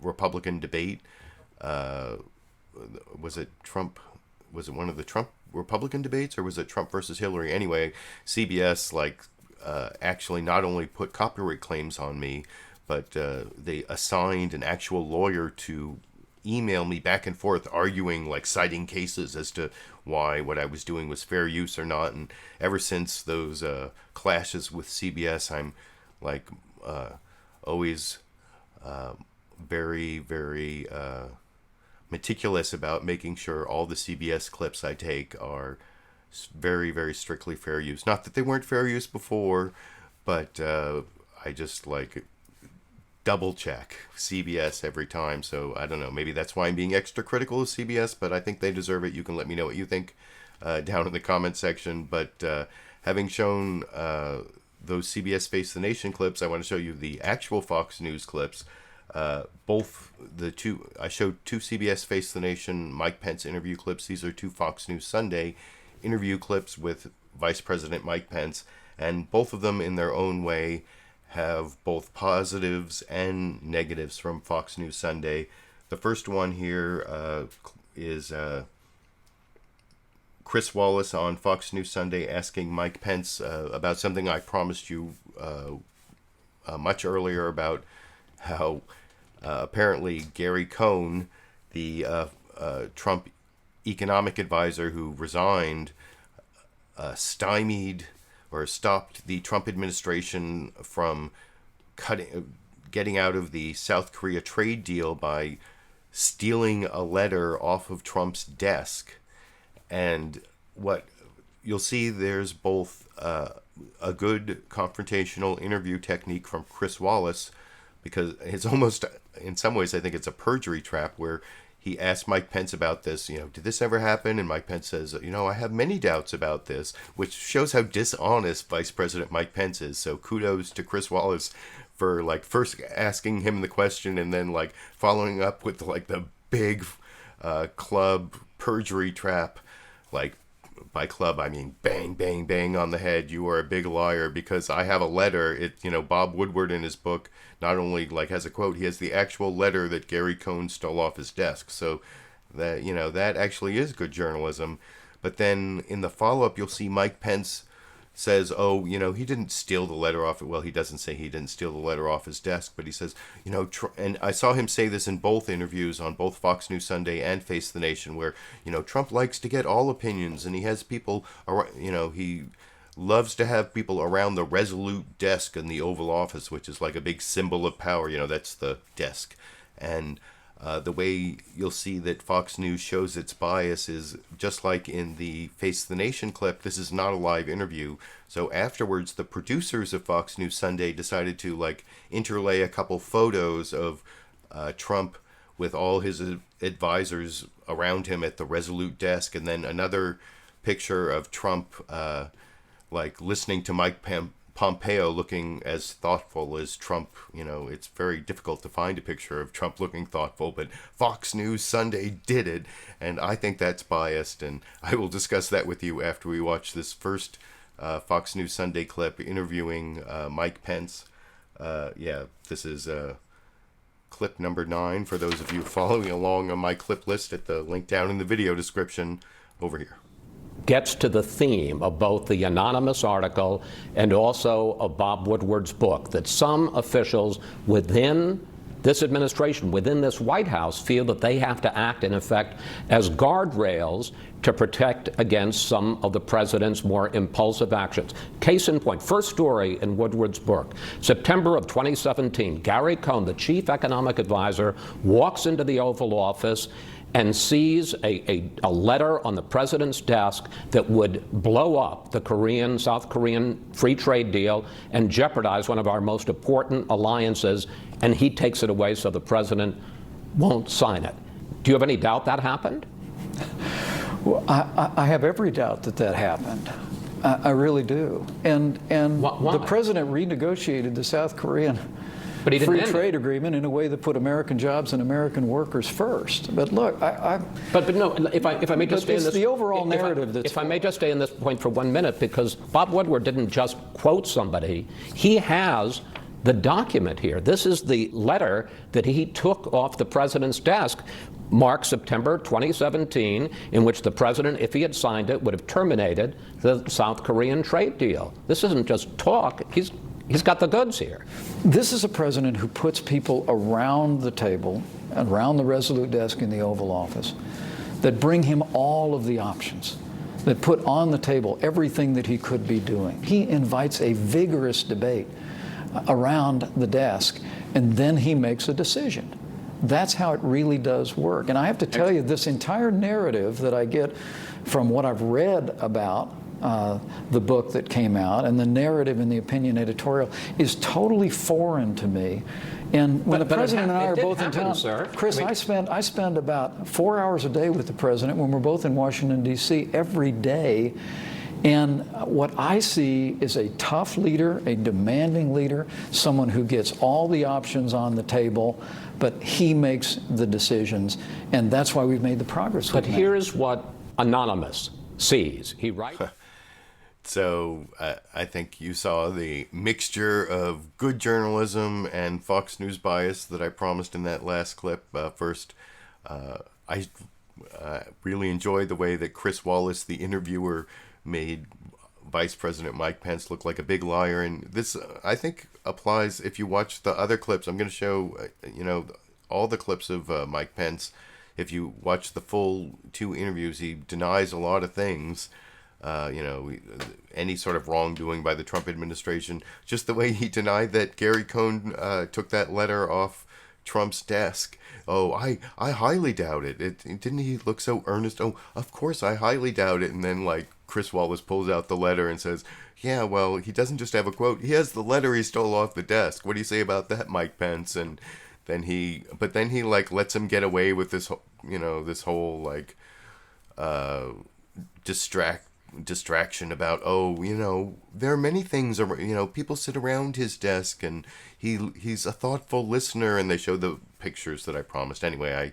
Republican debate. Was it one of the Trump Republican debates, or was it Trump versus Hillary? Anyway, CBS actually not only put copyright claims on me, but they assigned an actual lawyer to email me back and forth arguing, citing cases as to why what I was doing was fair use or not. And ever since those clashes with CBS, I'm always very, very meticulous about making sure all the CBS clips I take are very, very strictly fair use. Not that they weren't fair use before, but I just double check CBS every time. So I don't know, maybe that's why I'm being extra critical of CBS, but I think they deserve it. You can let me know what you think down in the comment section. But having shown those CBS Face the Nation clips, I want to show you the actual Fox News clips. I showed two CBS Face the Nation Mike Pence interview clips. These are two Fox News Sunday interview clips with Vice President Mike Pence, and both of them in their own way have both positives and negatives from Fox News Sunday. The first one here is Chris Wallace on Fox News Sunday asking Mike Pence about something I promised you much earlier about how apparently Gary Cohn, the Trump economic advisor who resigned, stymied or stopped the Trump administration from getting out of the South Korea trade deal by stealing a letter off of Trump's desk. And what you'll see, there's both a good confrontational interview technique from Chris Wallace, because it's almost, in some ways, I think it's a perjury trap, where he asked Mike Pence about this, did this ever happen? And Mike Pence says, I have many doubts about this, which shows how dishonest Vice President Mike Pence is. So kudos to Chris Wallace for first asking him the question and then following up with the big club perjury trap. By club, I mean bang, bang, bang on the head. You are a big liar because I have a letter. Bob Woodward in his book not only has a quote, he has the actual letter that Gary Cohn stole off his desk. So that, that actually is good journalism. But then in the follow-up, you'll see Mike Pence says, oh, he didn't steal the letter off. Well, he doesn't say he didn't steal the letter off his desk, but he says, and I saw him say this in both interviews on both Fox News Sunday and Face the Nation, where, Trump likes to get all opinions, and he has people, he loves to have people around the resolute desk in the Oval Office, which is like a big symbol of power. That's the desk. And the way you'll see that Fox News shows its bias is just like in the Face the Nation clip. This is not a live interview. So afterwards, the producers of Fox News Sunday decided to interlay a couple photos of Trump with all his advisors around him at the resolute desk, and then another picture of Trump listening to Mike Pompeo looking as thoughtful as Trump. It's very difficult to find a picture of Trump looking thoughtful, but Fox News Sunday did it, and I think that's biased, and I will discuss that with you after we watch this first Fox News Sunday clip interviewing Mike Pence. This is clip number 9 for those of you following along on my clip list at the link down in the video description over here. Gets to the theme of both the anonymous article and also of Bob Woodward's book, that some officials within this administration, within this White House, feel that they have to act, in effect, as guardrails to protect against some of the president's more impulsive actions. Case in point, first story in Woodward's book, September of 2017, Gary Cohn, the chief economic advisor, walks into the Oval Office and sees a letter on the president's desk that would blow up the South Korean free trade deal and jeopardize one of our most important alliances, and he takes it away so the president won't sign it. Do you have any doubt that happened? Well, I have every doubt that happened. I really do. And Why? The president renegotiated the South Korean But he didn't free trade agreement in a way that put American jobs and American workers first. But look, But no, if I may just stay in this, the overall narrative that's... If I may just stay in this point for 1 minute, because Bob Woodward didn't just quote somebody. He has the document here. This is the letter that he took off the president's desk, marked September 2017, in which the president, if he had signed it, would have terminated the South Korean trade deal. This isn't just talk. He's got the goods here. This is a president who puts people around the table, around the resolute desk in the Oval Office, that bring him all of the options, that put on the table everything that he could be doing. He invites a vigorous debate around the desk, and then he makes a decision. That's how it really does work. And I have to tell you, this entire narrative that I get from what I've read about the book that came out and the narrative in the opinion editorial is totally foreign to me. And when the president and I are both in town, sir. Chris, I spend about 4 hours a day with the president when we're both in Washington, D.C. every day. And what I see is a tough leader, a demanding leader, someone who gets all the options on the table, but he makes the decisions. And that's why we've made the progress. But here's what Anonymous sees. He writes. So I think you saw the mixture of good journalism and Fox News bias that I promised in that last clip. First, I really enjoyed the way that Chris Wallace, the interviewer, made Vice President Mike Pence look like a big liar. And this, I think, applies if you watch the other clips. I'm going to show, all the clips of Mike Pence. If you watch the full 2 interviews, he denies a lot of things. Any sort of wrongdoing by the Trump administration. Just the way he denied that Gary Cohn took that letter off Trump's desk. Oh, I highly doubt it. Didn't he look so earnest? Oh, of course, I highly doubt it. And then, Chris Wallace pulls out the letter and says, yeah, well, he doesn't just have a quote. He has the letter he stole off the desk. What do you say about that, Mike Pence? And then he lets him get away with this, this whole, distraction about, there are many things, people sit around his desk and he's a thoughtful listener, and they show the pictures that I promised. Anyway, I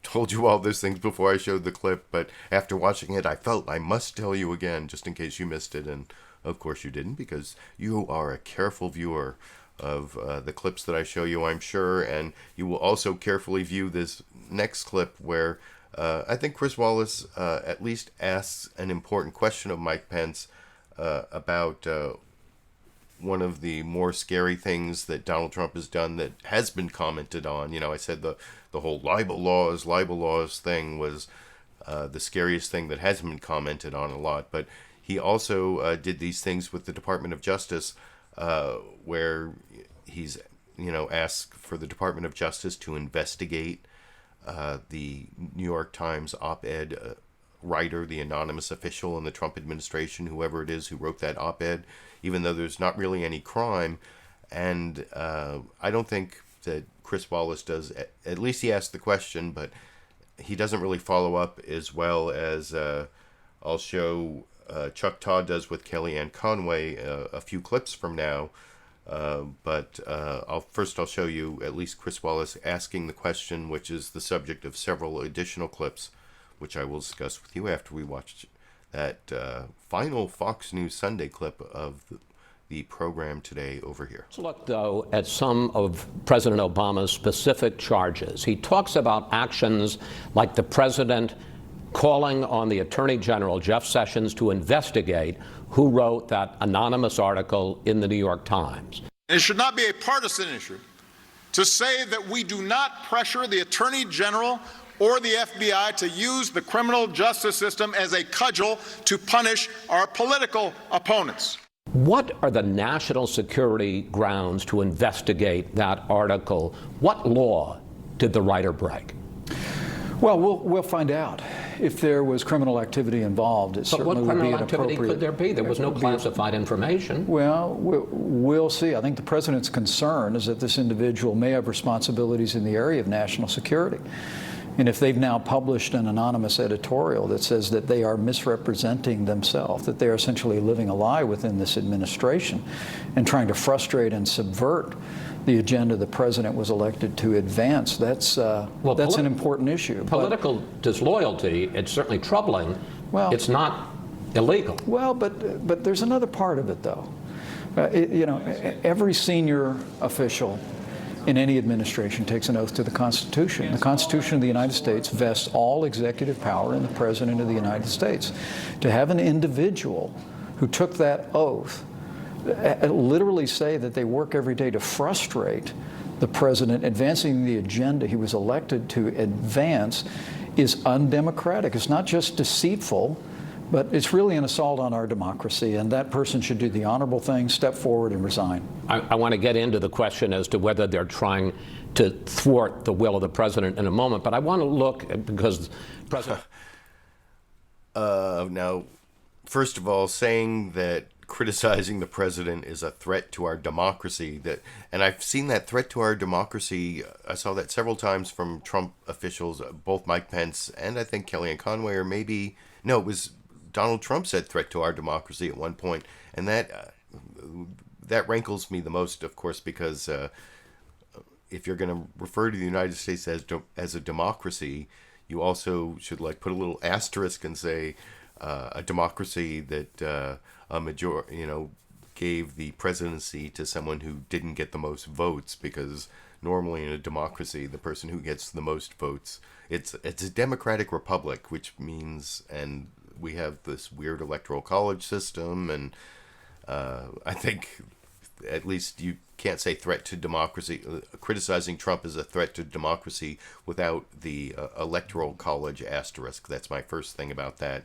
told you all those things before I showed the clip, but after watching it, I felt I must tell you again, just in case you missed it, and of course you didn't, because you are a careful viewer of the clips that I show you, I'm sure, and you will also carefully view this next clip where I think Chris Wallace at least asks an important question of Mike Pence about one of the more scary things that Donald Trump has done that has been commented on. You know, I said the whole libel laws thing was the scariest thing that has been commented on a lot. But he also did these things with the Department of Justice where he's, asked for the Department of Justice to investigate the New York Times op-ed writer, the anonymous official in the Trump administration, whoever it is who wrote that op-ed, even though there's not really any crime. And I don't think that Chris Wallace does, at least he asked the question, but he doesn't really follow up as well as I'll show Chuck Todd does with Kellyanne Conway a few clips from now. But I'll show you at least Chris Wallace asking the question, which is the subject of several additional clips, which I will discuss with you after we watch that final Fox News Sunday clip of the program today over here. Let's look, though, at some of President Obama's specific charges. He talks about actions like the president calling on the Attorney General, Jeff Sessions, to investigate who wrote that anonymous article in the New York Times. It should not be a partisan issue to say that we do not pressure the Attorney General or the FBI to use the criminal justice system as a cudgel to punish our political opponents. What are the national security grounds to investigate that article? What law did the writer break? Well, we'll find out. If there was criminal activity involved, it certainly would be an appropriate... But what criminal activity could there be? There was no classified information. Well, we'll see. I think the president's concern is that this individual may have responsibilities in the area of national security. And if they've now published an anonymous editorial that says that they are misrepresenting themselves, that they are essentially living a lie within this administration and trying to frustrate and subvert the agenda the president was elected to advance, that's an important issue. Political disloyalty, it's certainly troubling. Well, it's not illegal. Well, but there's another part of it, though. Every senior official in any administration takes an oath to the Constitution. The Constitution of the United States vests all executive power in the President of the United States. To have an individual who took that oath literally say that they work every day to frustrate the president advancing the agenda he was elected to advance is undemocratic. It's not just deceitful, but it's really an assault on our democracy, and that person should do the honorable thing, step forward and resign. I want to get into the question as to whether they're trying to thwart the will of the president in a moment, but I want to look, because President... Now, first of all, saying that criticizing the president is a threat to our democracy, and I've seen that threat to our democracy, I saw that several times from Trump officials, both Mike Pence and I think Kellyanne Conway, or maybe, no, it was Donald Trump said threat to our democracy at one point, and that rankles me the most, of course, because if you're going to refer to the United States as a democracy, you also should put a little asterisk and say a democracy that gave the presidency to someone who didn't get the most votes, because normally in a democracy, the person who gets the most votes, it's a democratic republic, which means, and we have this weird electoral college system, and I think at least you can't say threat to democracy. Criticizing Trump is a threat to democracy without the electoral college asterisk. That's my first thing about that.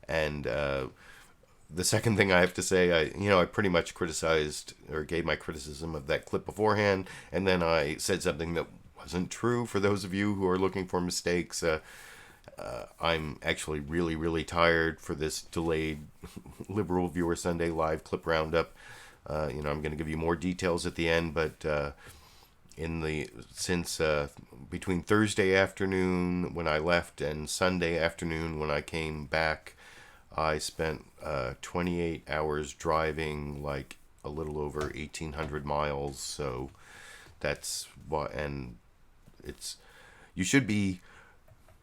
And the second thing I have to say, I pretty much criticized or gave my criticism of that clip beforehand, and then I said something that wasn't true for those of you who are looking for mistakes. I'm actually really, really tired for this delayed LiberalViewer Sunday live clip roundup. I'm going to give you more details at the end, but since between Thursday afternoon when I left and Sunday afternoon when I came back, I spent 28 hours driving a little over 1,800 miles. So that's why, and you should be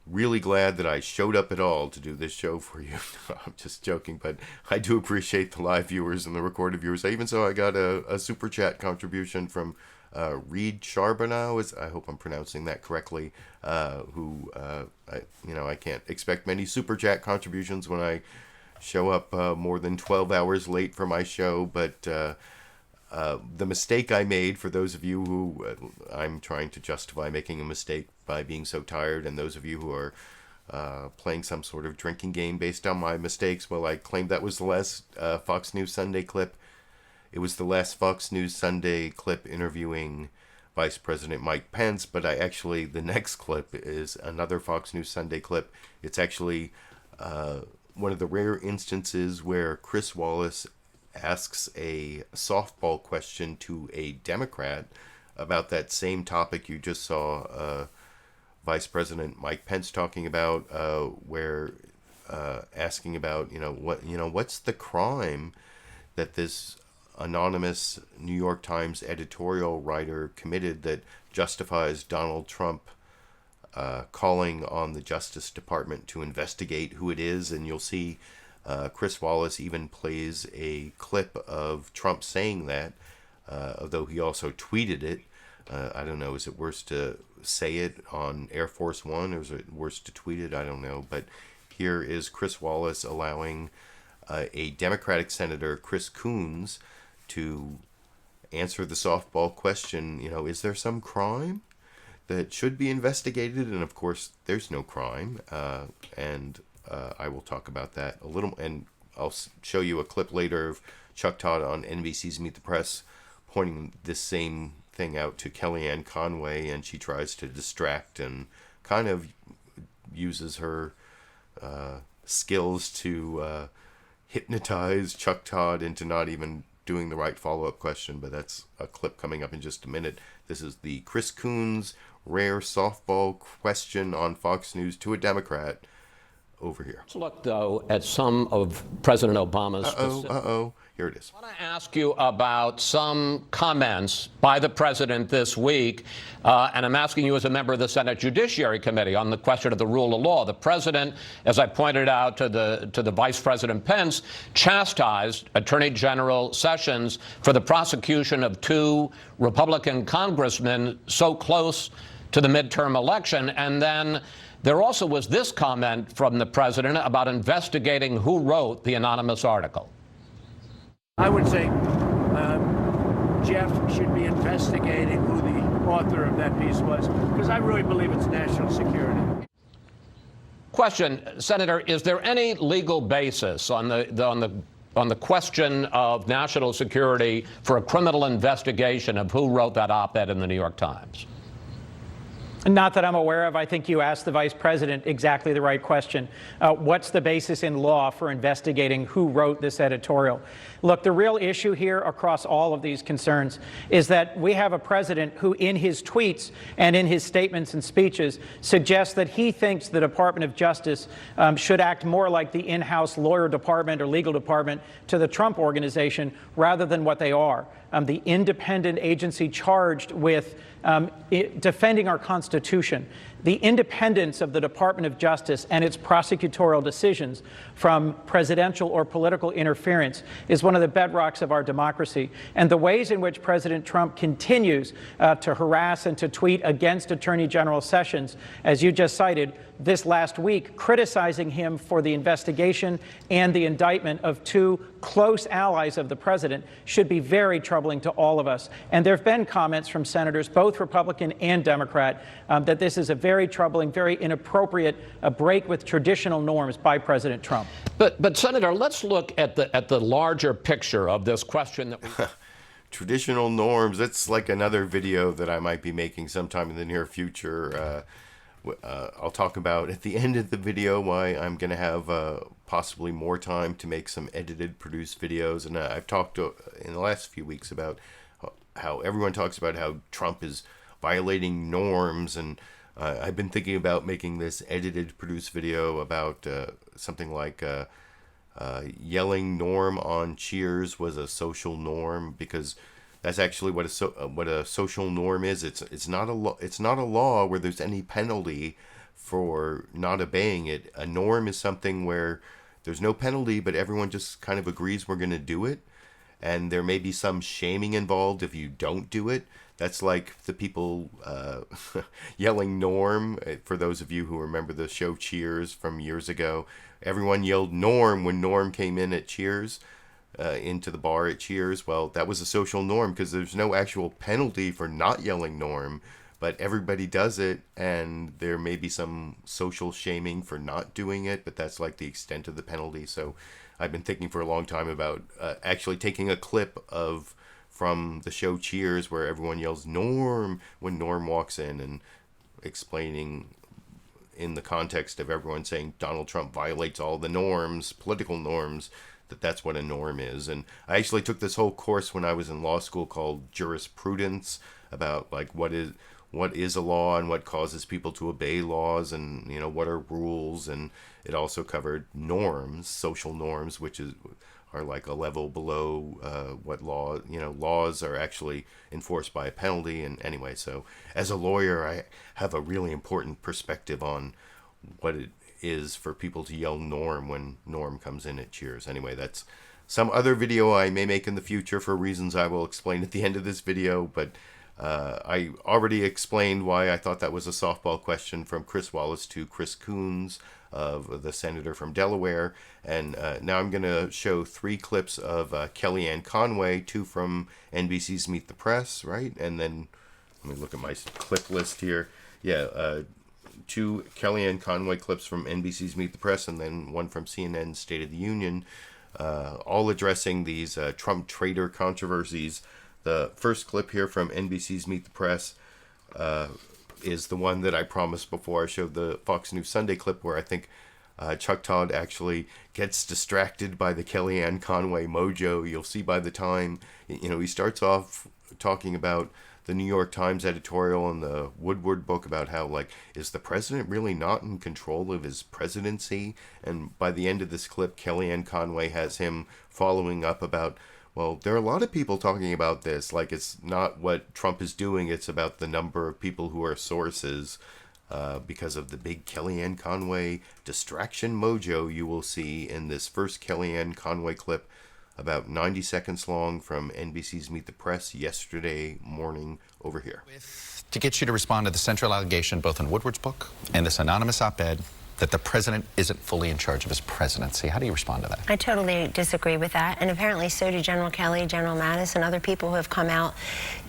really glad that I showed up at all to do this show for you. I'm just joking, but I do appreciate the live viewers and the recorded viewers. Even so, I got a super chat contribution from Reed Charbonneau, I hope I'm pronouncing that correctly, who, I can't expect many Super Chat contributions when I show up more than 12 hours late for my show, but the mistake I made, for those of you who I'm trying to justify making a mistake by being so tired, and those of you who are playing some sort of drinking game based on my mistakes, well, I claimed that was the last Fox News Sunday clip. It was the last Fox News Sunday clip interviewing Vice President Mike Pence, but the next clip is another Fox News Sunday clip. It's actually one of the rare instances where Chris Wallace asks a softball question to a Democrat about that same topic you just saw Vice President Mike Pence talking about, where asking about, what's the crime that this anonymous New York Times editorial writer committed that justifies Donald Trump calling on the Justice Department to investigate who it is. And you'll see Chris Wallace even plays a clip of Trump saying that, although he also tweeted it. I don't know, is it worse to say it on Air Force One, or is it worse to tweet it? I don't know. But here is Chris Wallace allowing a Democratic Senator, Chris Coons, to answer the softball question, is there some crime that should be investigated? And of course, there's no crime. And I will talk about that a little, and I'll show you a clip later of Chuck Todd on NBC's Meet the Press pointing this same thing out to Kellyanne Conway, and she tries to distract and kind of uses her skills to hypnotize Chuck Todd into not even doing the right follow-up question, but that's a clip coming up in just a minute. This is the Chris Coons rare softball question on Fox News to a Democrat over here. Let's look, though, at some of President Obama's... Here it is. I want to ask you about some comments by the president this week, and I'm asking you as a member of the Senate Judiciary Committee on the question of the rule of law. The president, as I pointed out to the Vice President Pence, chastised Attorney General Sessions for the prosecution of two Republican congressmen so close to the midterm election, and then there also was this comment from the president about investigating who wrote the anonymous article. I would say Jeff should be investigating who the author of that piece was, because I really believe it's national security. Question, Senator, is there any legal basis on the question of national security for a criminal investigation of who wrote that op-ed in the New York Times? Not that I'm aware of. I think you asked the vice president exactly the right question. What's the basis in law for investigating who wrote this editorial? Look, the real issue here across all of these concerns is that we have a president who, in his tweets and in his statements and speeches, suggests that he thinks the Department of Justice should act more like the in-house lawyer department or legal department to the Trump organization rather than what they are. The independent agency charged with defending our Constitution. The independence of the Department of Justice and its prosecutorial decisions from presidential or political interference is one of the bedrocks of our democracy. And the ways in which President Trump continues to harass and to tweet against Attorney General Sessions, as you just cited, this last week, criticizing him for the investigation and the indictment of two close allies of the president, should be very troubling to all of us. And there have been comments from senators, both Republican and Democrat, that this is a very troubling, very inappropriate break with traditional norms by President Trump. But Senator, let's look at the larger picture of this question that we... Traditional norms. That's like another video that I might be making sometime in the near future. I'll talk about at the end of the video why I'm going to have possibly more time to make some edited, produced videos. And I've talked in the last few weeks about how everyone talks about how Trump is violating norms. And I've been thinking about making this edited, produced video about something like yelling Norm on Cheers was a social norm, because that's actually what a social norm is. It's not a law where there's any penalty for not obeying it. A norm is something where there's no penalty, but everyone just kind of agrees we're going to do it, and there may be some shaming involved if you don't do it. That's like the people yelling Norm. For those of you who remember the show Cheers from years ago, everyone yelled Norm when Norm came in at Cheers, into the bar at Cheers. Well, that was a social norm because there's no actual penalty for not yelling Norm, but everybody does it, and there may be some social shaming for not doing it, but that's like the extent of the penalty. So I've been thinking for a long time about actually taking a clip from the show Cheers where everyone yells Norm when Norm walks in, and explaining in the context of everyone saying Donald Trump violates all the norms, political norms, that's what a norm is. And I actually took this whole course when I was in law school called jurisprudence, about like what is a law and what causes people to obey laws, and what are rules. And it also covered norms, social norms, which are like a level below what laws are actually enforced by a penalty. And anyway, so as a lawyer, I have a really important perspective on what it is for people to yell Norm when Norm comes in at Cheers. Anyway, that's some other video I may make in the future for reasons I will explain at the end of this video, but I already explained why I thought that was a softball question from Chris Wallace to Chris Coons, of the senator from Delaware. And now I'm going to show 3 clips of Kellyanne Conway, 2 from NBC's Meet the Press, right? And then let me look at my clip list here. Yeah, 2 Kellyanne Conway clips from NBC's Meet the Press, and then 1 from CNN's State of the Union, all addressing these Trump traitor controversies. The first clip here from NBC's Meet the Press is the one that I promised before I showed the Fox News Sunday clip, where I think Chuck Todd actually gets distracted by the Kellyanne Conway mojo. You'll see by the time, he starts off talking about the New York Times editorial and the Woodward book about how, like, is the president really not in control of his presidency? And by the end of this clip, Kellyanne Conway has him following up about, well, there are a lot of people talking about this. Like, it's not what Trump is doing. It's about the number of people who are sources, because of the big Kellyanne Conway distraction mojo you will see in this first Kellyanne Conway clip, about 90 seconds long, from NBC's Meet the Press yesterday morning over here. To get you to respond to the central allegation, both in Woodward's book and this anonymous op-ed, that the president isn't fully in charge of his presidency. How do you respond to that? I totally disagree with that, and apparently so do General Kelly, General Mattis, and other people who have come out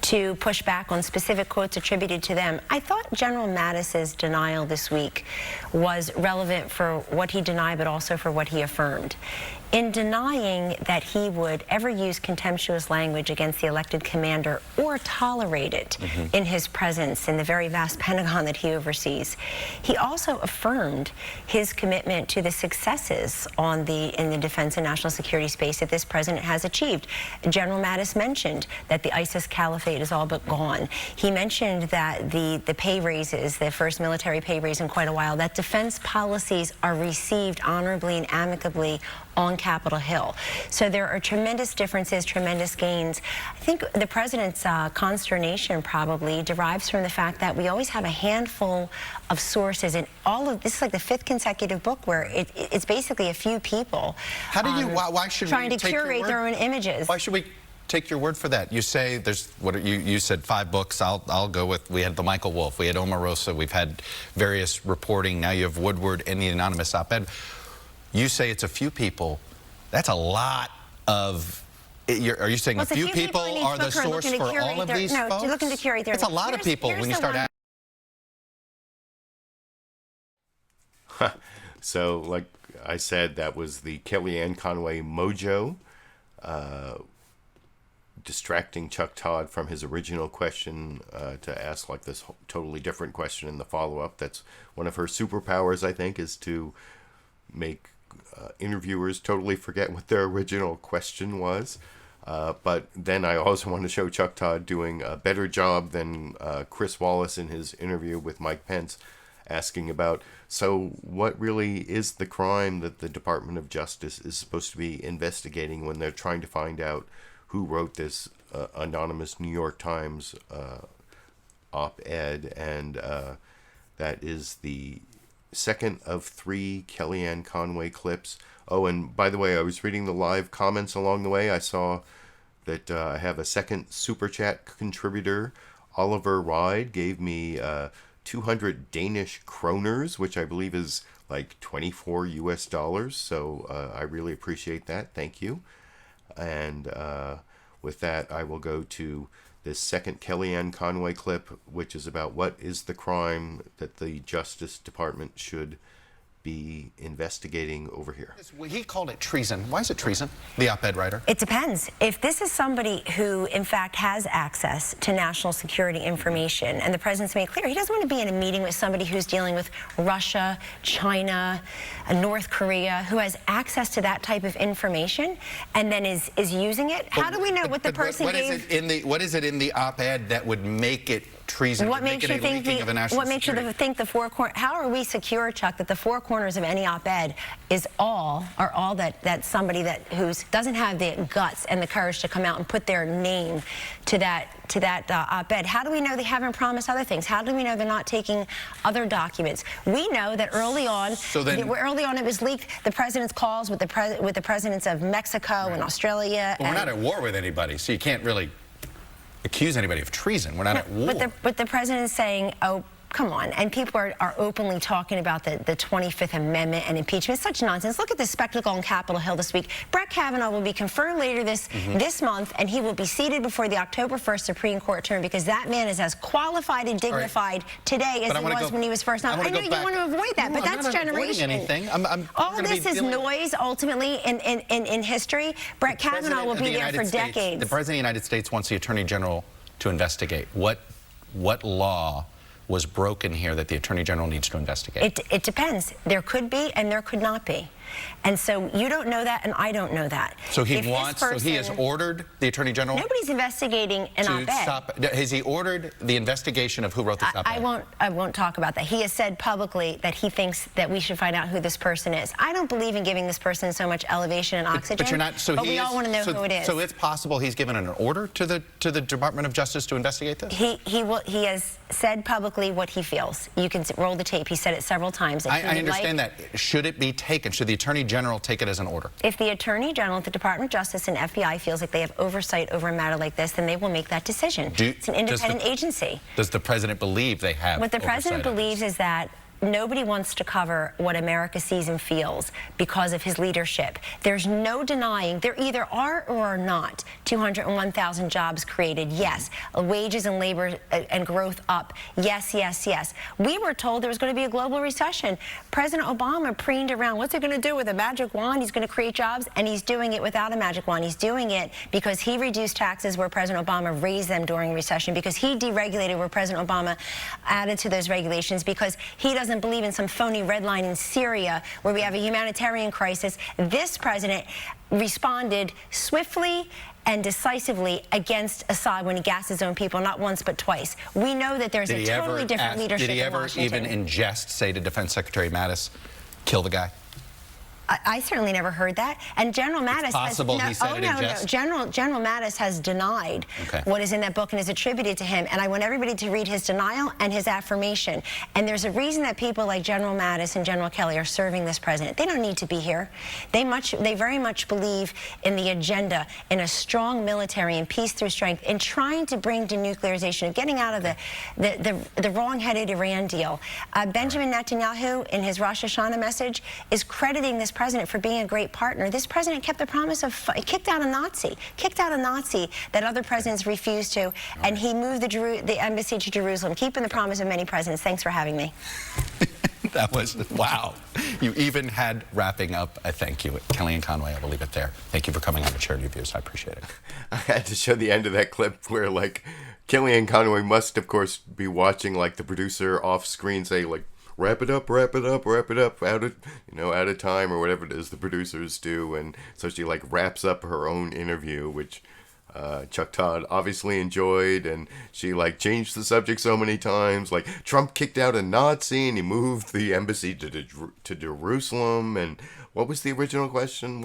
to push back on specific quotes attributed to them. I thought General Mattis's denial this week was relevant for what he denied, but also for what he affirmed. In denying that he would ever use contemptuous language against the elected commander or tolerate it in his presence in the very vast Pentagon that he oversees, he also affirmed his commitment to the successes in the defense and national security space that this president has achieved. General Mattis mentioned that the ISIS caliphate is all but gone. He mentioned that the pay raises, the first military pay raise in quite a while, that defense policies are received honorably and amicably on Capitol Hill. So there are tremendous differences, tremendous gains. I think the president's consternation probably derives from the fact that we always have a handful of sources, and all of this is like the 5th consecutive book where it's basically a few people. How do you? Why should trying we to take your curate word? their own images? Why should we take your word for that? You say there's you said 5 books. I'll go with, we had the Michael Wolff, we had Omarosa, we've had various reporting. Now you have Woodward and the anonymous op-ed. You say it's a few people. That's a lot of. Are you saying a few people are the source for all of these folks? No, looking to curate their. That's a lot of people when you start. So, like I said, that was the Kellyanne Conway mojo, distracting Chuck Todd from his original question to ask like this totally different question in the follow-up. That's one of her superpowers, I think, is to make interviewers totally forget what their original question was. But then I also want to show Chuck Todd doing a better job than Chris Wallace in his interview with Mike Pence, asking about, so what really is the crime that the Department of Justice is supposed to be investigating when they're trying to find out who wrote this anonymous New York Times op-ed. And that is the second of 3 Kellyanne Conway clips. Oh, and by the way, I was reading the live comments along the way. I saw that I have a second Super Chat contributor Oliver Ride gave me 200 Danish kroners, which I believe is like 24 US dollars. So I really appreciate that. Thank you. And with that, I will go to this second Kellyanne Conway clip, which is about what is the crime that the Justice Department should be investigating over here. He called it treason. Why is it treason? The op-ed writer. It depends. If this is somebody who, in fact, has access to national security information, and the president's made clear he doesn't want to be in a meeting with somebody who's dealing with Russia, China, North Korea, who has access to that type of information and then is using it. How do we know what the person gave? What is it in the op-ed that would make it treason? What makes you think the four corners? How are we secure, Chuck, that the four corners of any op-ed are all that somebody who doesn't have the guts and the courage to come out and put their name to that op-ed? How do we know they haven't promised other things? How do we know they're not taking other documents? We know that early on it was leaked. The president's calls with the presidents of Mexico and Australia. Well, we're not at war with anybody, so you can't really accuse anybody of treason. We're not at war. But the president is saying, oh, come on. And people are openly talking about the 25th Amendment and impeachment. It's such nonsense. Look at the spectacle on Capitol Hill this week. Brett Kavanaugh will be confirmed later this month, and he will be seated before the October 1st Supreme Court term, because that man is as qualified and dignified today as he was when he was first on. I know you want to avoid that, but that's generation. All this is noise, ultimately, in history. Brett Kavanaugh will be there for decades. The President of the United States wants the Attorney General to investigate. What law was broken here that the Attorney General needs to investigate? It depends. There could be and there could not be. And so you don't know that, and I don't know that. So he has ordered the Attorney General. Nobody's investigating an op-ed. Has he ordered the investigation of who wrote this op-ed? I won't talk about that. He has said publicly that he thinks that we should find out who this person is. I don't believe in giving this person so much elevation and oxygen. But you're not. So we all want to know who it is. So it's possible he's given an order to the Department of Justice to investigate this. He has said publicly what he feels. You can roll the tape. He said it several times. I understand that. Should it be taken? Should the Attorney General take it as an order? If the Attorney General, the Department of Justice, and FBI feels like they have oversight over a matter like this, then they will make that decision. It's an independent agency. Does the President believe they have What the President believes is that nobody wants to cover what America sees and feels because of his leadership. There's no denying there either are or are not 201,000 jobs created. Yes. Wages and labor and growth up. Yes, yes, yes. We were told there was going to be a global recession. President Obama preened around, what's he going to do with a magic wand? He's going to create jobs, and he's doing it without a magic wand. He's doing it because he reduced taxes where President Obama raised them during recession, because he deregulated where President Obama added to those regulations, because he doesn't believe in some phony red line in Syria where we have a humanitarian crisis. This president responded swiftly and decisively against Assad when he gassed his own people, not once but twice. We know that there's a totally different leadership in Washington. Did he ever even in jest say to Defense Secretary Mattis, kill the guy? I certainly never heard that. And General Mattis General Mattis has denied what is in that book and is attributed to him. And I want everybody to read his denial and his affirmation. And there's a reason that people like General Mattis and General Kelly are serving this president. They don't need to be here. They very much believe in the agenda, in a strong military and peace through strength, in trying to bring denuclearization, getting out of the wrong-headed Iran deal. Benjamin Netanyahu, in his Rosh Hashanah message, is crediting this president for being a great partner. This president kept the promise of, kicked out a Nazi that other presidents refused to, and he moved the embassy to Jerusalem, keeping the promise of many presidents. Thanks for having me. That was, wow. You even had wrapping up a thank you. Kellyanne Conway, I will leave it there. Thank you for coming on to Charity Views. I appreciate it. I had to show the end of that clip where, like, Kellyanne Conway must, of course, be watching, like, the producer off screen say, like, wrap it up, out of time, or whatever it is the producers do. And so she, like, wraps up her own interview, which Chuck Todd obviously enjoyed, and she, like, changed the subject so many times. Like, Trump kicked out a Nazi and he moved the embassy to Jerusalem. And what was the original question?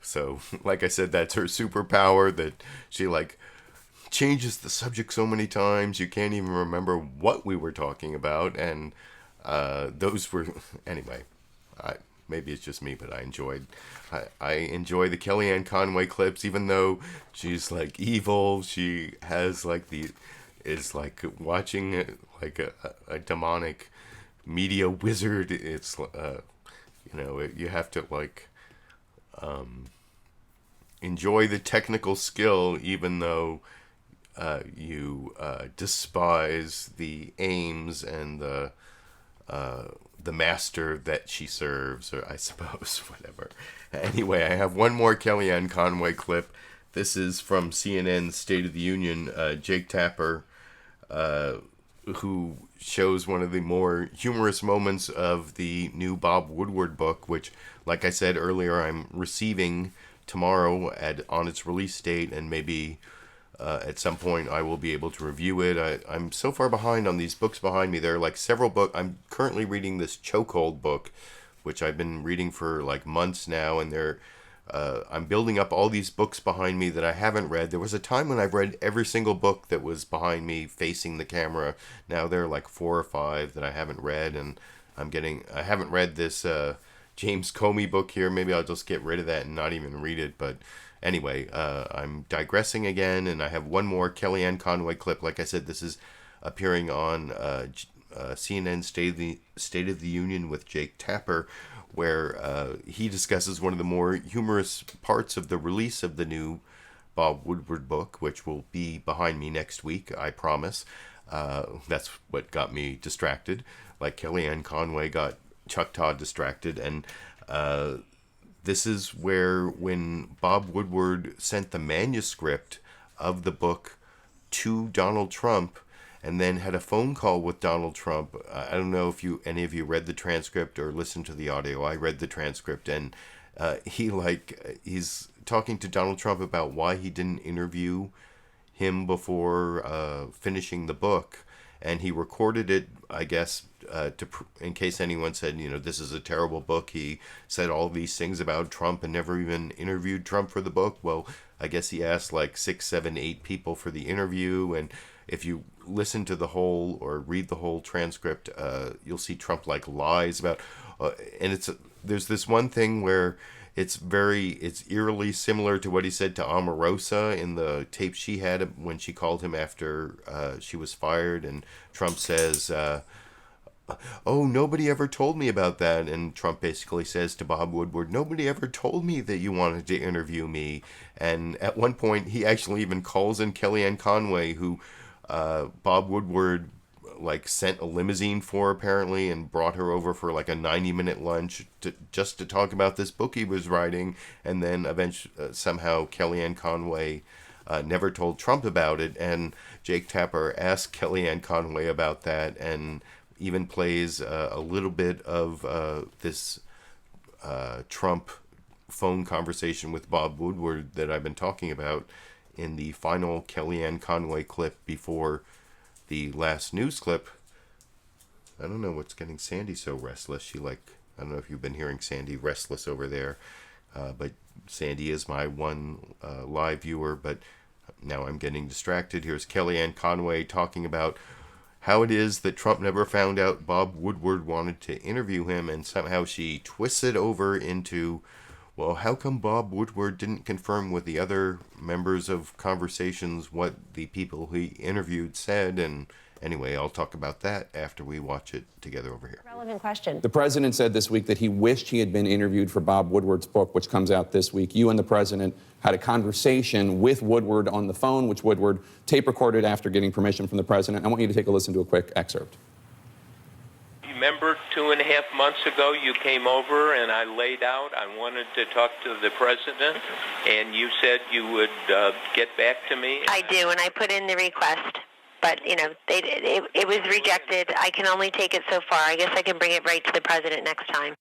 So, like I said, that's her superpower, that she, like, changes the subject so many times you can't even remember what we were talking about. And those were, anyway, maybe it's just me, but I enjoy the Kellyanne Conway clips, even though she's, like, evil. She has, like, is like watching like a demonic media wizard. It's you have to like enjoy the technical skill, even though you despise the aims and the master that she serves, or I suppose, whatever. Anyway, I have one more Kellyanne Conway clip. This is from CNN's State of the Union. Jake Tapper, who shows one of the more humorous moments of the new Bob Woodward book, which, like I said earlier, I'm receiving tomorrow on its release date, and maybe at some point I will be able to review it. I'm so far behind on these books behind me. There are like several books. I'm currently reading this Chokehold book, which I've been reading for like months now, and I'm building up all these books behind me that I haven't read. There was a time when I've read every single book that was behind me facing the camera. Now there are like 4 or 5 that I haven't read, and I haven't read this James Comey book here. Maybe I'll just get rid of that and not even read it. But anyway, I'm digressing again, and I have one more Kellyanne Conway clip. Like I said, this is appearing on CNN State of the Union with Jake Tapper, where he discusses one of the more humorous parts of the release of the new Bob Woodward book, which will be behind me next week, I promise. That's what got me distracted, like Kellyanne Conway got Chuck Todd distracted. And this is where, when Bob Woodward sent the manuscript of the book to Donald Trump and then had a phone call with Donald Trump. I don't know if any of you read the transcript or listened to the audio. I read the transcript, and he's talking to Donald Trump about why he didn't interview him before finishing the book. And he recorded it, I guess, in case anyone said, this is a terrible book. He said all these things about Trump and never even interviewed Trump for the book. Well, I guess he asked like 6, 7, 8 people for the interview. And if you listen to the whole or read the whole transcript, you'll see Trump like lies about, and there's this one thing where it's eerily similar to what he said to Omarosa in the tape she had when she called him after she was fired, and Trump says, oh, nobody ever told me about that. And Trump basically says to Bob Woodward, nobody ever told me that you wanted to interview me. And at one point, he actually even calls in Kellyanne Conway, who Bob Woodward sent a limousine for, apparently, and brought her over for like a 90-minute lunch just to talk about this book he was writing. And then eventually, somehow, Kellyanne Conway never told Trump about it. And Jake Tapper asked Kellyanne Conway about that, and even plays a little bit of this Trump phone conversation with Bob Woodward that I've been talking about in the final Kellyanne Conway clip before the last news clip. I don't know what's getting Sandy so restless. I don't know if you've been hearing Sandy restless over there, but Sandy is my one live viewer, but now I'm getting distracted. Here's Kellyanne Conway talking about how it is that Trump never found out Bob Woodward wanted to interview him, and somehow she twists it over into, well, how come Bob Woodward didn't confirm with the other members of Conversations what the people he interviewed said? And anyway, I'll talk about that after we watch it together over here. Relevant question. The president said this week that he wished he had been interviewed for Bob Woodward's book, which comes out this week. You and the president had a conversation with Woodward on the phone, which Woodward tape recorded after getting permission from the president. I want you to take a listen to a quick excerpt. Remember 2.5 months ago you came over and I laid out, I wanted to talk to the president, and you said you would get back to me? I do, and I put in the request. But, it was rejected. I can only take it so far. I guess I can bring it right to the president next time.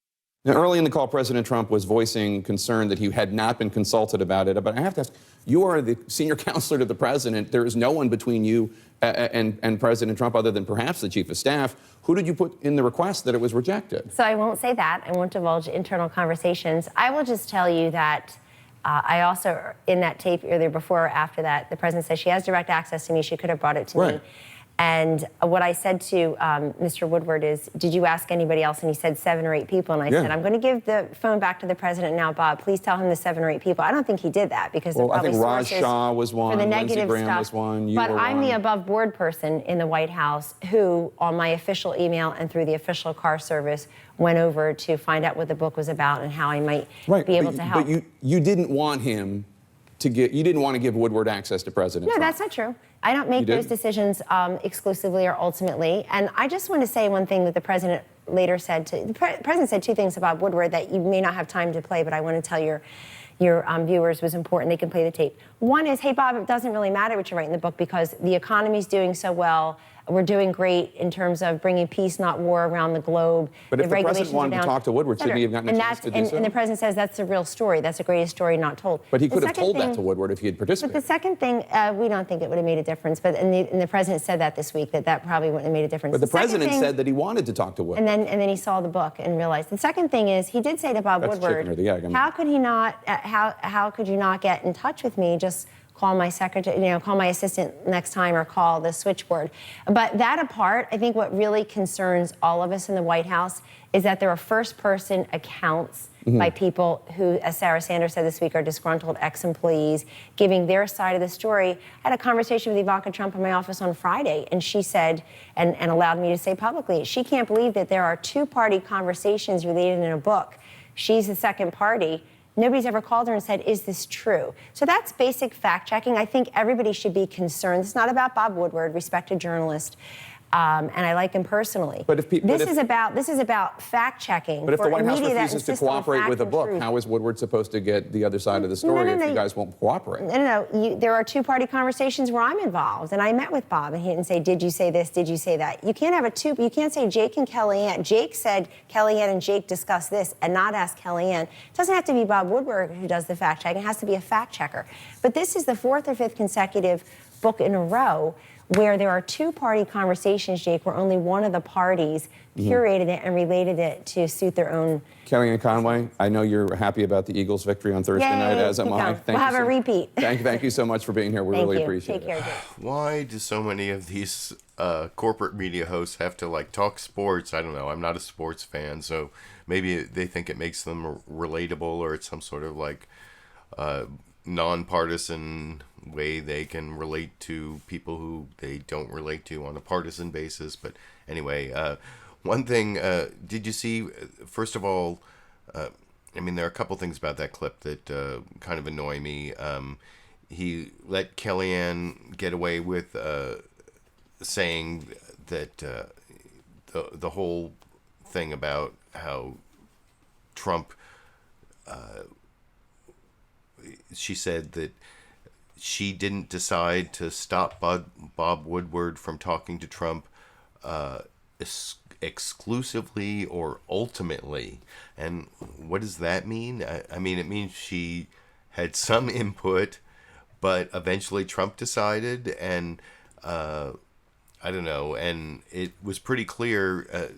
Now, early in the call, President Trump was voicing concern that he had not been consulted about it. But I have to ask, you are the senior counselor to the president. There is no one between you and President Trump other than perhaps the chief of staff. Who did you put in the request that it was rejected? So I won't say that. I won't divulge internal conversations. I will just tell you that I also, in that tape either before or after that, the president said she has direct access to me. She could have brought it to me. And what I said to Mr. Woodward is, did you ask anybody else? And he said 7 or 8 people. And I said, I'm going to give the phone back to the president now, Bob. Please tell him the 7 or 8 people. I don't think he did that because Well, there are I probably think Raj sources Shah was one, for the Lindsey negative Graham stuff. was one, you but were I'm one. the above board person in the White House who, on my official email and through the official car service, went over to find out what the book was about and how I might be able to help. But you didn't want him to get, you didn't want to give Woodward access to President No, Trump. that's not true. I don't make those decisions exclusively or ultimately. And I just want to say one thing that the president later said. The president said 2 things about Woodward that you may not have time to play, but I want to tell your viewers was important. They can play the tape. One is, hey, Bob, it doesn't really matter what you write in the book because the economy's doing so well. We're doing great in terms of bringing peace, not war, around the globe. But if the president wanted to talk to Woodward, shouldn't he have gotten a chance to do so? And the president says that's the real story. That's the greatest story not told. But he could have told that to Woodward if he had participated. But the second thing, we don't think it would have made a difference. But and the president said that this week, that probably wouldn't have made a difference. But the president said that he wanted to talk to Woodward. And then he saw the book and realized. The second thing is he did say to Bob That's Woodward, chicken or the egg. I mean, how could he not? How could you not get in touch with me? Just call my secretary, call my assistant next time or call the switchboard. But that apart, I think what really concerns all of us in the White House is that there are first-person accounts by people who, as Sarah Sanders said this week, are disgruntled ex-employees giving their side of the story. I had a conversation with Ivanka Trump in my office on Friday, and she said, and allowed me to say publicly, she can't believe that there are 2-party conversations related in a book. She's the second party. Nobody's ever called her and said, is this true? So that's basic fact-checking. I think everybody should be concerned. It's not about Bob Woodward, respected journalist, and I like him personally. But if this is about fact-checking. But if the White House refuses to cooperate with a book, how is Woodward supposed to get the other side of the story if you guys won't cooperate? No. There are 2-party conversations where I'm involved, and I met with Bob, and he didn't say, "Did you say this? Did you say that?" You can't have You can't say Jake and Kellayanne. Jake said Kellayanne and Jake discussed this, and not ask Kellayanne. It doesn't have to be Bob Woodward who does the fact-checking. It has to be a fact-checker. But this is the 4th or 5th consecutive book in a row where there are 2-party conversations, Jake, where only one of the parties curated it and related it to suit their own. Kellyanne Conway, I know you're happy about the Eagles' victory on Thursday night, as am I. We'll have a repeat. Thank you so much for being here. We really appreciate it. Take care, Jake. Why do so many of these corporate media hosts have to talk sports? I don't know. I'm not a sports fan, so maybe they think it makes them relatable, or it's some sort of nonpartisan way they can relate to people who they don't relate to on a partisan basis. But anyway, one thing, did you see, first of all, I mean, there are a couple things about that clip that kind of annoy me. He let Kellayanne get away with saying that the whole thing about how Trump, she said that she didn't decide to stop Bob Woodward from talking to Trump exclusively or ultimately. And what does that mean? I mean, it means she had some input, but eventually Trump decided, and I don't know, and it was pretty clear.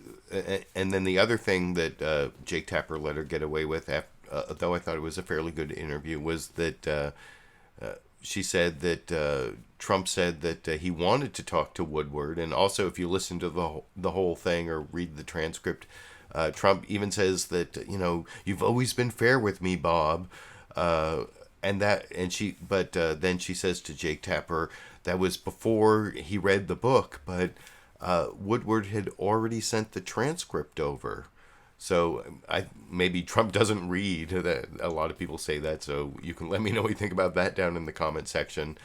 And then the other thing that Jake Tapper let her get away with, though I thought it was a fairly good interview, was that she said that Trump said that he wanted to talk to Woodward. And also, if you listen to the whole thing or read the transcript, Trump even says that, you've always been fair with me, Bob. Then she says to Jake Tapper, that was before he read the book, but Woodward had already sent the transcript over. So maybe Trump doesn't read. A lot of people say that, so you can let me know what you think about that down in the comment section.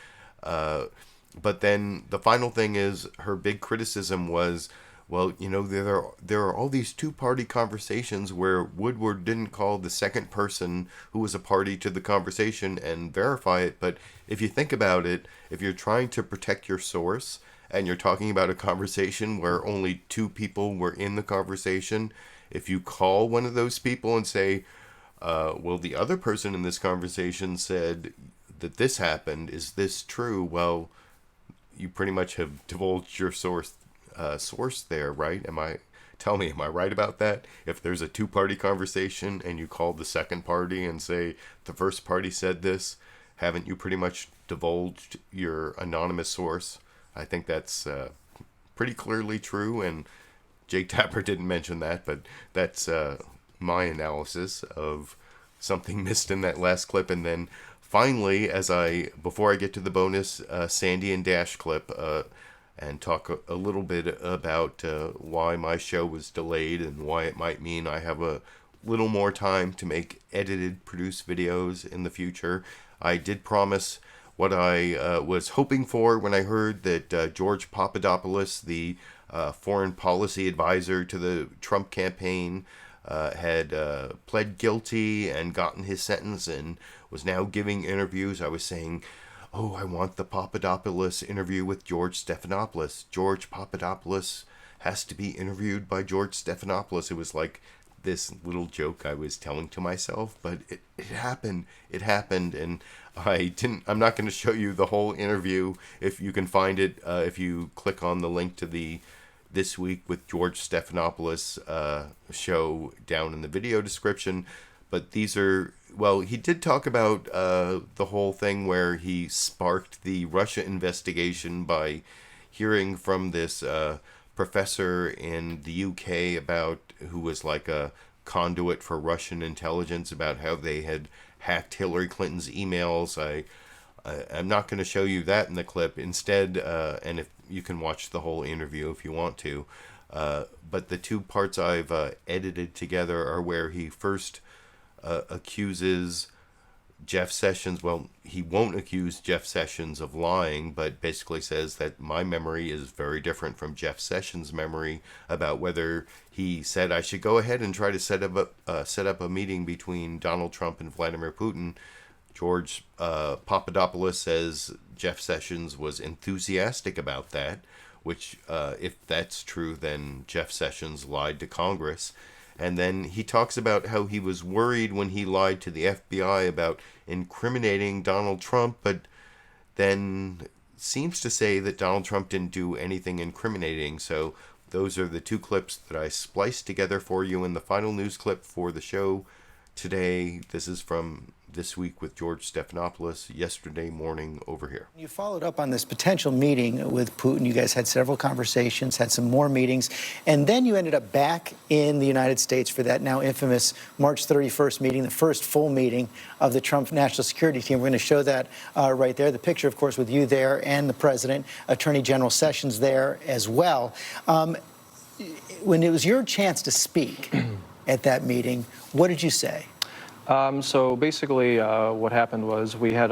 But then the final thing is, her big criticism was, well, there are all these 2-party conversations where Woodward didn't call the second person who was a party to the conversation and verify it. But if you think about it, if you're trying to protect your source and you're talking about a conversation where only 2 people were in the conversation, if you call one of those people and say, well, the other person in this conversation said that this happened, is this true? Well, you pretty much have divulged your source there, right? Tell me, am I right about that? If there's a 2-party conversation and you call the second party and say the first party said this, haven't you pretty much divulged your anonymous source? I think that's pretty clearly true, and Jake Tapper didn't mention that, but that's my analysis of something missed in that last clip. And then finally, before I get to the bonus Sandy and Dash clip, and talk a little bit about why my show was delayed and why it might mean I have a little more time to make edited, produced videos in the future. I did promise what I was hoping for when I heard that George Papadopoulos, the foreign policy advisor to the Trump campaign, had pled guilty and gotten his sentence and was now giving interviews. I was saying, oh, I want the Papadopoulos interview with George Stephanopoulos. George Papadopoulos has to be interviewed by George Stephanopoulos. It was like this little joke I was telling to myself, but it happened. It happened, and I'm not going to show you the whole interview. If you can find it, if you click on the link to the This Week with George Stephanopoulos show down in the video description. But these are, well, he did talk about the whole thing where he sparked the Russia investigation by hearing from this professor in the UK who was like a conduit for Russian intelligence, about how they had hacked Hillary Clinton's emails. I'm not going to show you that in the clip. Instead, and if you can watch the whole interview if you want to, but the two parts I've edited together are where he first accuses Jeff Sessions. Well, he won't accuse Jeff Sessions of lying, but basically says that my memory is very different from Jeff Sessions' memory about whether he said I should go ahead and try to set up a meeting between Donald Trump and Vladimir Putin. George Papadopoulos says Jeff Sessions was enthusiastic about that, which, if that's true, then Jeff Sessions lied to Congress. And then he talks about how he was worried when he lied to the FBI about incriminating Donald Trump, but then seems to say that Donald Trump didn't do anything incriminating. So those are the two clips that I spliced together for you in the final news clip for the show today. This is from This Week with George Stephanopoulos yesterday morning over here. You followed up on this potential meeting with Putin. You guys had several conversations, had some more meetings, and then you ended up back in the United States for that now infamous March 31st meeting, the first full meeting of the Trump National Security Team. We're going to show that right there. The picture, of course, with you there and the President, Attorney General Sessions there as well. When it was your chance to speak at that meeting, what did you say? So basically what happened was we had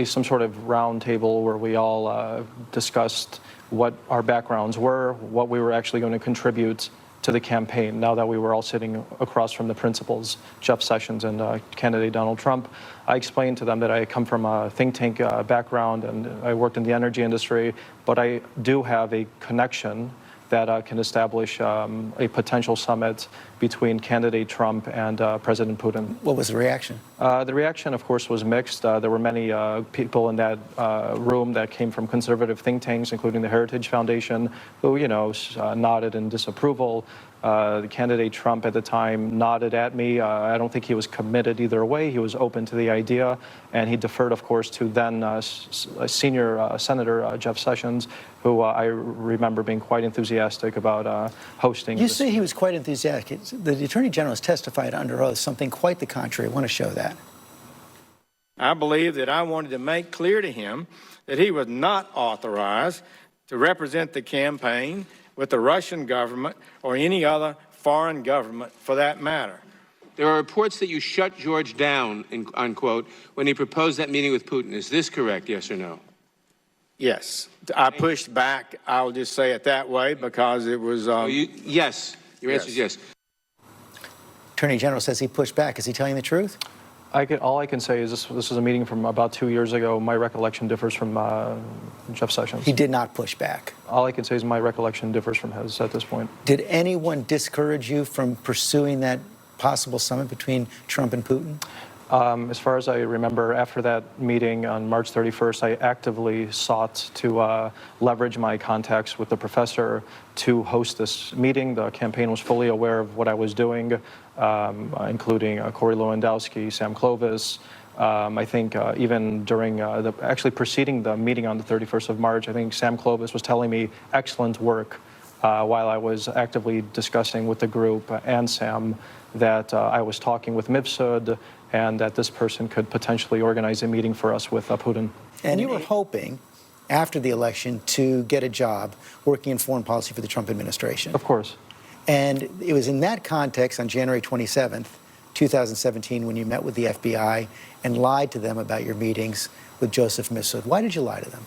some sort of round table where we all discussed what our backgrounds were, what we were actually going to contribute to the campaign now that we were all sitting across from the principals, Jeff Sessions and candidate Donald Trump. I explained to them that I come from a think tank background and I worked in the energy industry, but I do have a connection that can establish a potential summit between candidate Trump and President Putin. What was the reaction? The reaction, of course, was mixed. There were many people in that room that came from conservative think tanks, including the Heritage Foundation, who, nodded in disapproval. The candidate Trump at the time nodded at me. I don't think he was committed either way. He was open to the idea, and he deferred, of course, to then senior Senator Jeff Sessions, who I remember being quite enthusiastic about hosting. You say he was quite enthusiastic. The Attorney General has testified under oath something quite the contrary. I want to show that. I believe that I wanted to make clear to him that he was not authorized to represent the campaign with the Russian government or any other foreign government for that matter. There are reports that you shut George down, unquote, when he proposed that meeting with Putin. Is this correct, yes or no? Yes. I pushed back, I'll just say it that way, because it was... yes. Your answer is yes. Attorney General says he pushed back. Is he telling the truth? All I can say is this was a meeting from about 2 years ago. My recollection differs from Jeff Sessions. He did not push back. All I can say is my recollection differs from his at this point. Did anyone discourage you from pursuing that possible summit between Trump and Putin? As far as I remember, after that meeting on March 31st, I actively sought to leverage my contacts with the professor to host this meeting. The campaign was fully aware of what I was doing, including Corey Lewandowski, Sam Clovis, I think even during actually preceding the meeting on the 31st of March, I think Sam Clovis was telling me excellent work while I was actively discussing with the group and Sam that I was talking with Mifsud and that this person could potentially organize a meeting for us with Putin. And you were hoping, after the election, to get a job working in foreign policy for the Trump administration. Of course. And it was in that context on January 27th, 2017, when you met with the FBI and lied to them about your meetings with Joseph Mifsud. Why did you lie to them?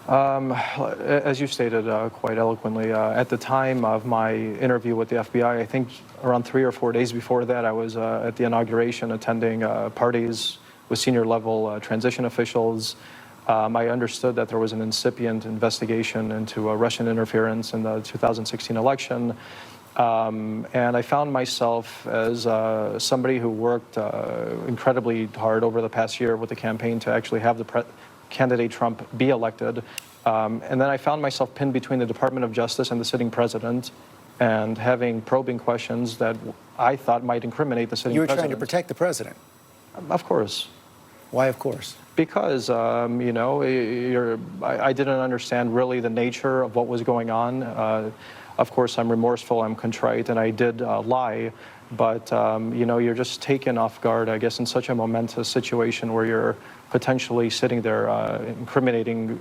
As you stated quite eloquently, at the time of my interview with the FBI, I think around 3 or 4 days before that, I was at the inauguration attending parties with senior level transition officials. I understood that there was an incipient investigation into Russian interference in the 2016 election. And I found myself as somebody who worked incredibly hard over the past year with the campaign to actually have the candidate Trump be elected. And then I found myself pinned between the Department of Justice and the sitting president and having probing questions that I thought might incriminate the sitting president. You were trying to protect the president? Of course. Why of course? Because, you know, I didn't understand really the nature of what was going on. Of course, I'm remorseful, I'm contrite, and I did lie. But, you know, you're just taken off guard, I guess, in such a momentous situation where you're potentially sitting there incriminating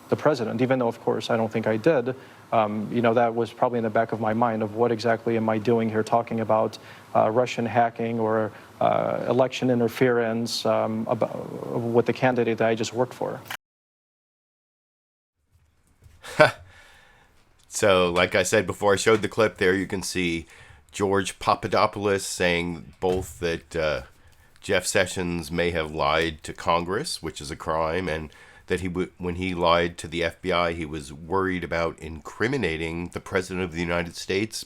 the president, even though, of course, I don't think I did. You know, that was probably in the back of my mind of what exactly am I doing here, talking about Russian hacking or election interference with the candidate that I just worked for. So, like I said before I showed the clip there, you can see George Papadopoulos saying both that Jeff Sessions may have lied to Congress, which is a crime, and that when he lied to the FBI, he was worried about incriminating the President of the United States,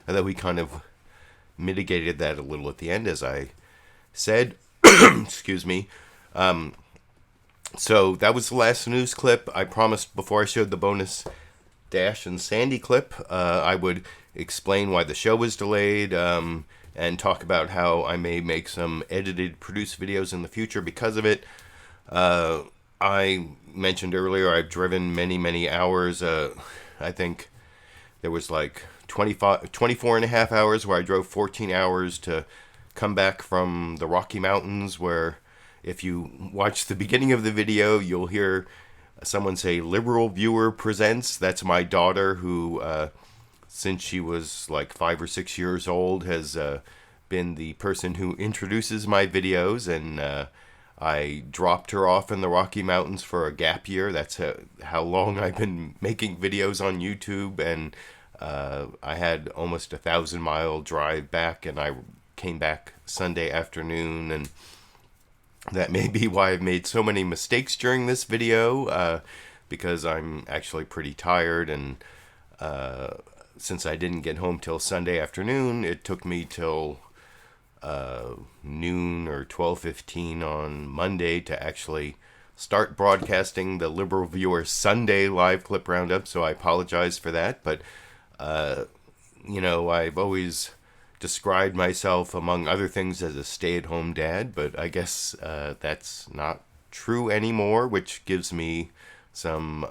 although he kind of mitigated that a little at the end, as I said. Excuse me. So that was the last news clip. I promised before I showed the bonus Dash and Sandy clip, I would explain why the show was delayed, and talk about how I may make some edited, produced videos in the future because of it. I mentioned earlier I've driven many, many hours. I think there was like 24 and a half hours where I drove 14 hours to come back from the Rocky Mountains, where if you watch the beginning of the video, you'll hear someone say, LiberalViewer presents. That's my daughter who, since she was like 5 or 6 years old, has been the person who introduces my videos, and I dropped her off in the Rocky Mountains for a gap year. That's how long I've been making videos on YouTube, and I had almost 1,000-mile drive back, and I came back Sunday afternoon, and that may be why I've made so many mistakes during this video, because I'm actually pretty tired, and since I didn't get home till Sunday afternoon, it took me till noon or 12:15 on Monday to actually start broadcasting the LiberalViewer Sunday live clip roundup, so I apologize for that. But you know, I've always described myself, among other things, as a stay-at-home dad, but I guess that's not true anymore, which gives me some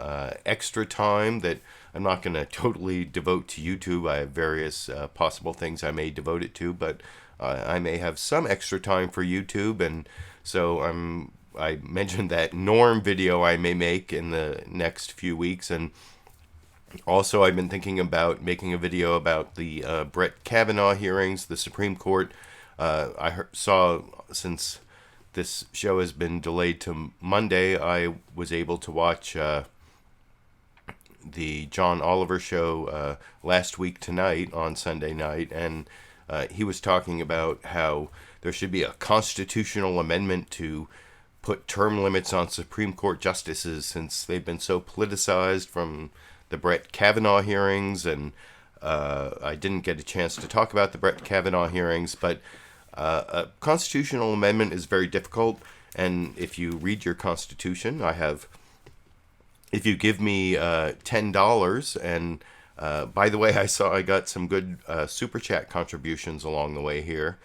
extra time that I'm not going to totally devote to YouTube. I have various possible things I may devote it to, but I may have some extra time for YouTube, and so I mentioned that Norm video I may make in the next few weeks, and also I've been thinking about making a video about the Brett Kavanaugh hearings, the Supreme Court. I saw, since this show has been delayed to Monday, I was able to watch the John Oliver show last week tonight on Sunday night, and he was talking about how there should be a constitutional amendment to put term limits on Supreme Court justices, since they've been so politicized from the Brett Kavanaugh hearings, and I didn't get a chance to talk about the Brett Kavanaugh hearings, but a constitutional amendment is very difficult, and if you read your Constitution, if you give me $10, and by the way, I got some good Super Chat contributions along the way here.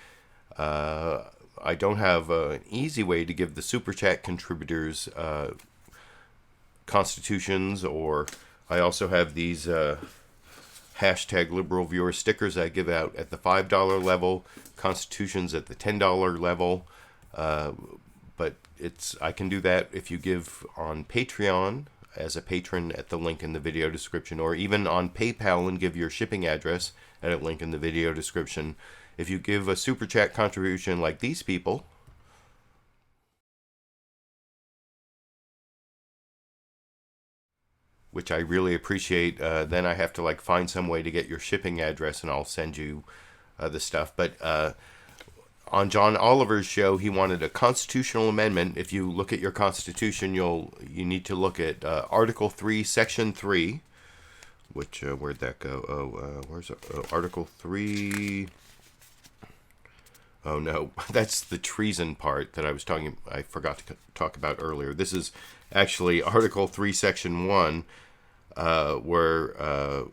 I don't have an easy way to give the Super Chat contributors constitutions, or I also have these hashtag LiberalViewer stickers I give out at the $5 level, constitutions at the $10 level, but I can do that if you give on Patreon as a patron at the link in the video description, or even on PayPal and give your shipping address at a link in the video description. If you give a Super Chat contribution like these people, which I really appreciate, then I have to like find some way to get your shipping address and I'll send you the stuff. But on John Oliver's show, he wanted a constitutional amendment. If you look at your Constitution, you need to look at Article 3, Section 3, which, where'd that go? Where's Article 3? Oh no, that's the treason part that I forgot to talk about earlier. This is actually Article 3, Section 1, where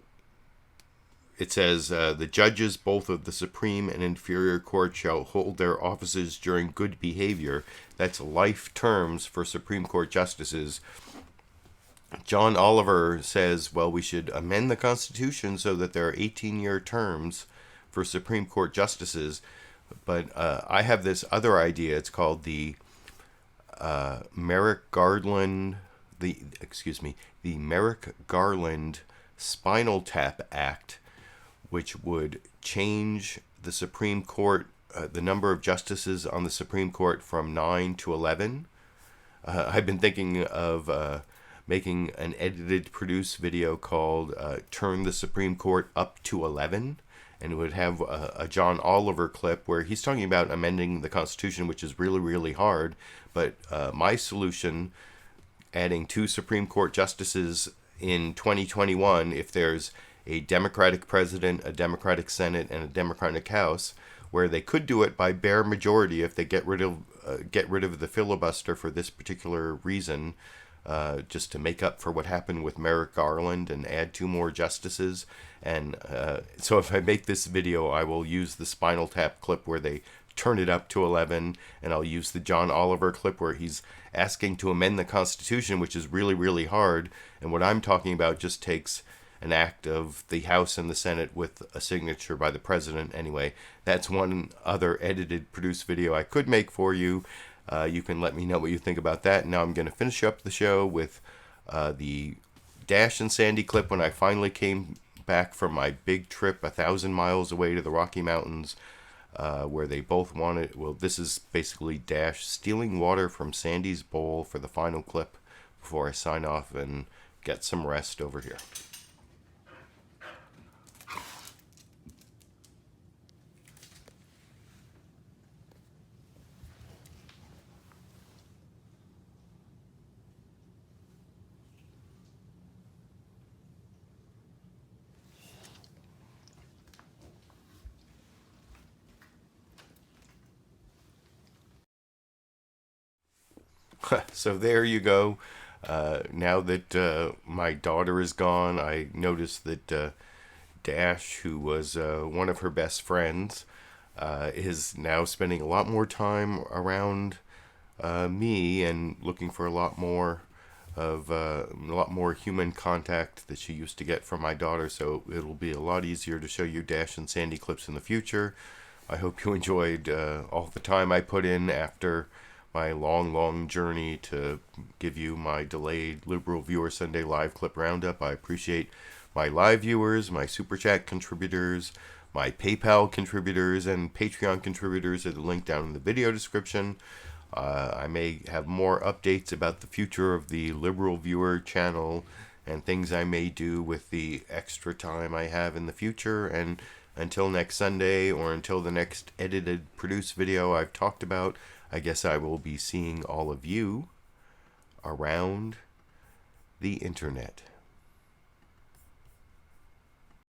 it says, the judges both of the Supreme and Inferior Court shall hold their offices during good behavior. That's life terms for Supreme Court justices. John Oliver says, well, we should amend the Constitution so that there are 18-year terms for Supreme Court justices. But I have this other idea. It's called the Merrick Garland Spinal Tap Act, which would change the Supreme Court, the number of justices on the Supreme Court from 9 to 11. I've been thinking of making an edited, produced video called Turn the Supreme Court Up to 11. And it would have a John Oliver clip where he's talking about amending the Constitution, which is really, really hard. But my solution, adding 2 Supreme Court justices in 2021, if there's a Democratic president, a Democratic Senate, and a Democratic House, where they could do it by bare majority if they get rid of the filibuster for this particular reason, just to make up for what happened with Merrick Garland and add 2 more justices. And so if I make this video, I will use the Spinal Tap clip where they turn it up to 11, and I'll use the John Oliver clip where he's asking to amend the Constitution, which is really, really hard. And what I'm talking about just takes an act of the House and the Senate with a signature by the president. Anyway, that's one other edited, produced video I could make for you. You can let me know what you think about that. Now I'm going to finish up the show with the Dash and Sandy clip when I finally came back from my big trip 1,000 miles away to the Rocky Mountains, where they both wanted, well, this is basically Dash stealing water from Sandy's bowl for the final clip before I sign off and get some rest over here. So there you go. Now that my daughter is gone, I noticed that Dash, who was one of her best friends, is now spending a lot more time around me and looking for a lot more human contact that she used to get from my daughter. So it'll be a lot easier to show you Dash and Sandy clips in the future. I hope you enjoyed all the time I put in after my long journey to give you my delayed Liberal Viewer Sunday Live Clip Roundup. I appreciate my live viewers, my Super Chat contributors, my PayPal contributors, and Patreon contributors at the link down in the video description. I may have more updates about the future of the Liberal Viewer channel and things I may do with the extra time I have in the future. And until next Sunday, or until the next edited, produced video I've talked about, I guess I will be seeing all of you around the internet.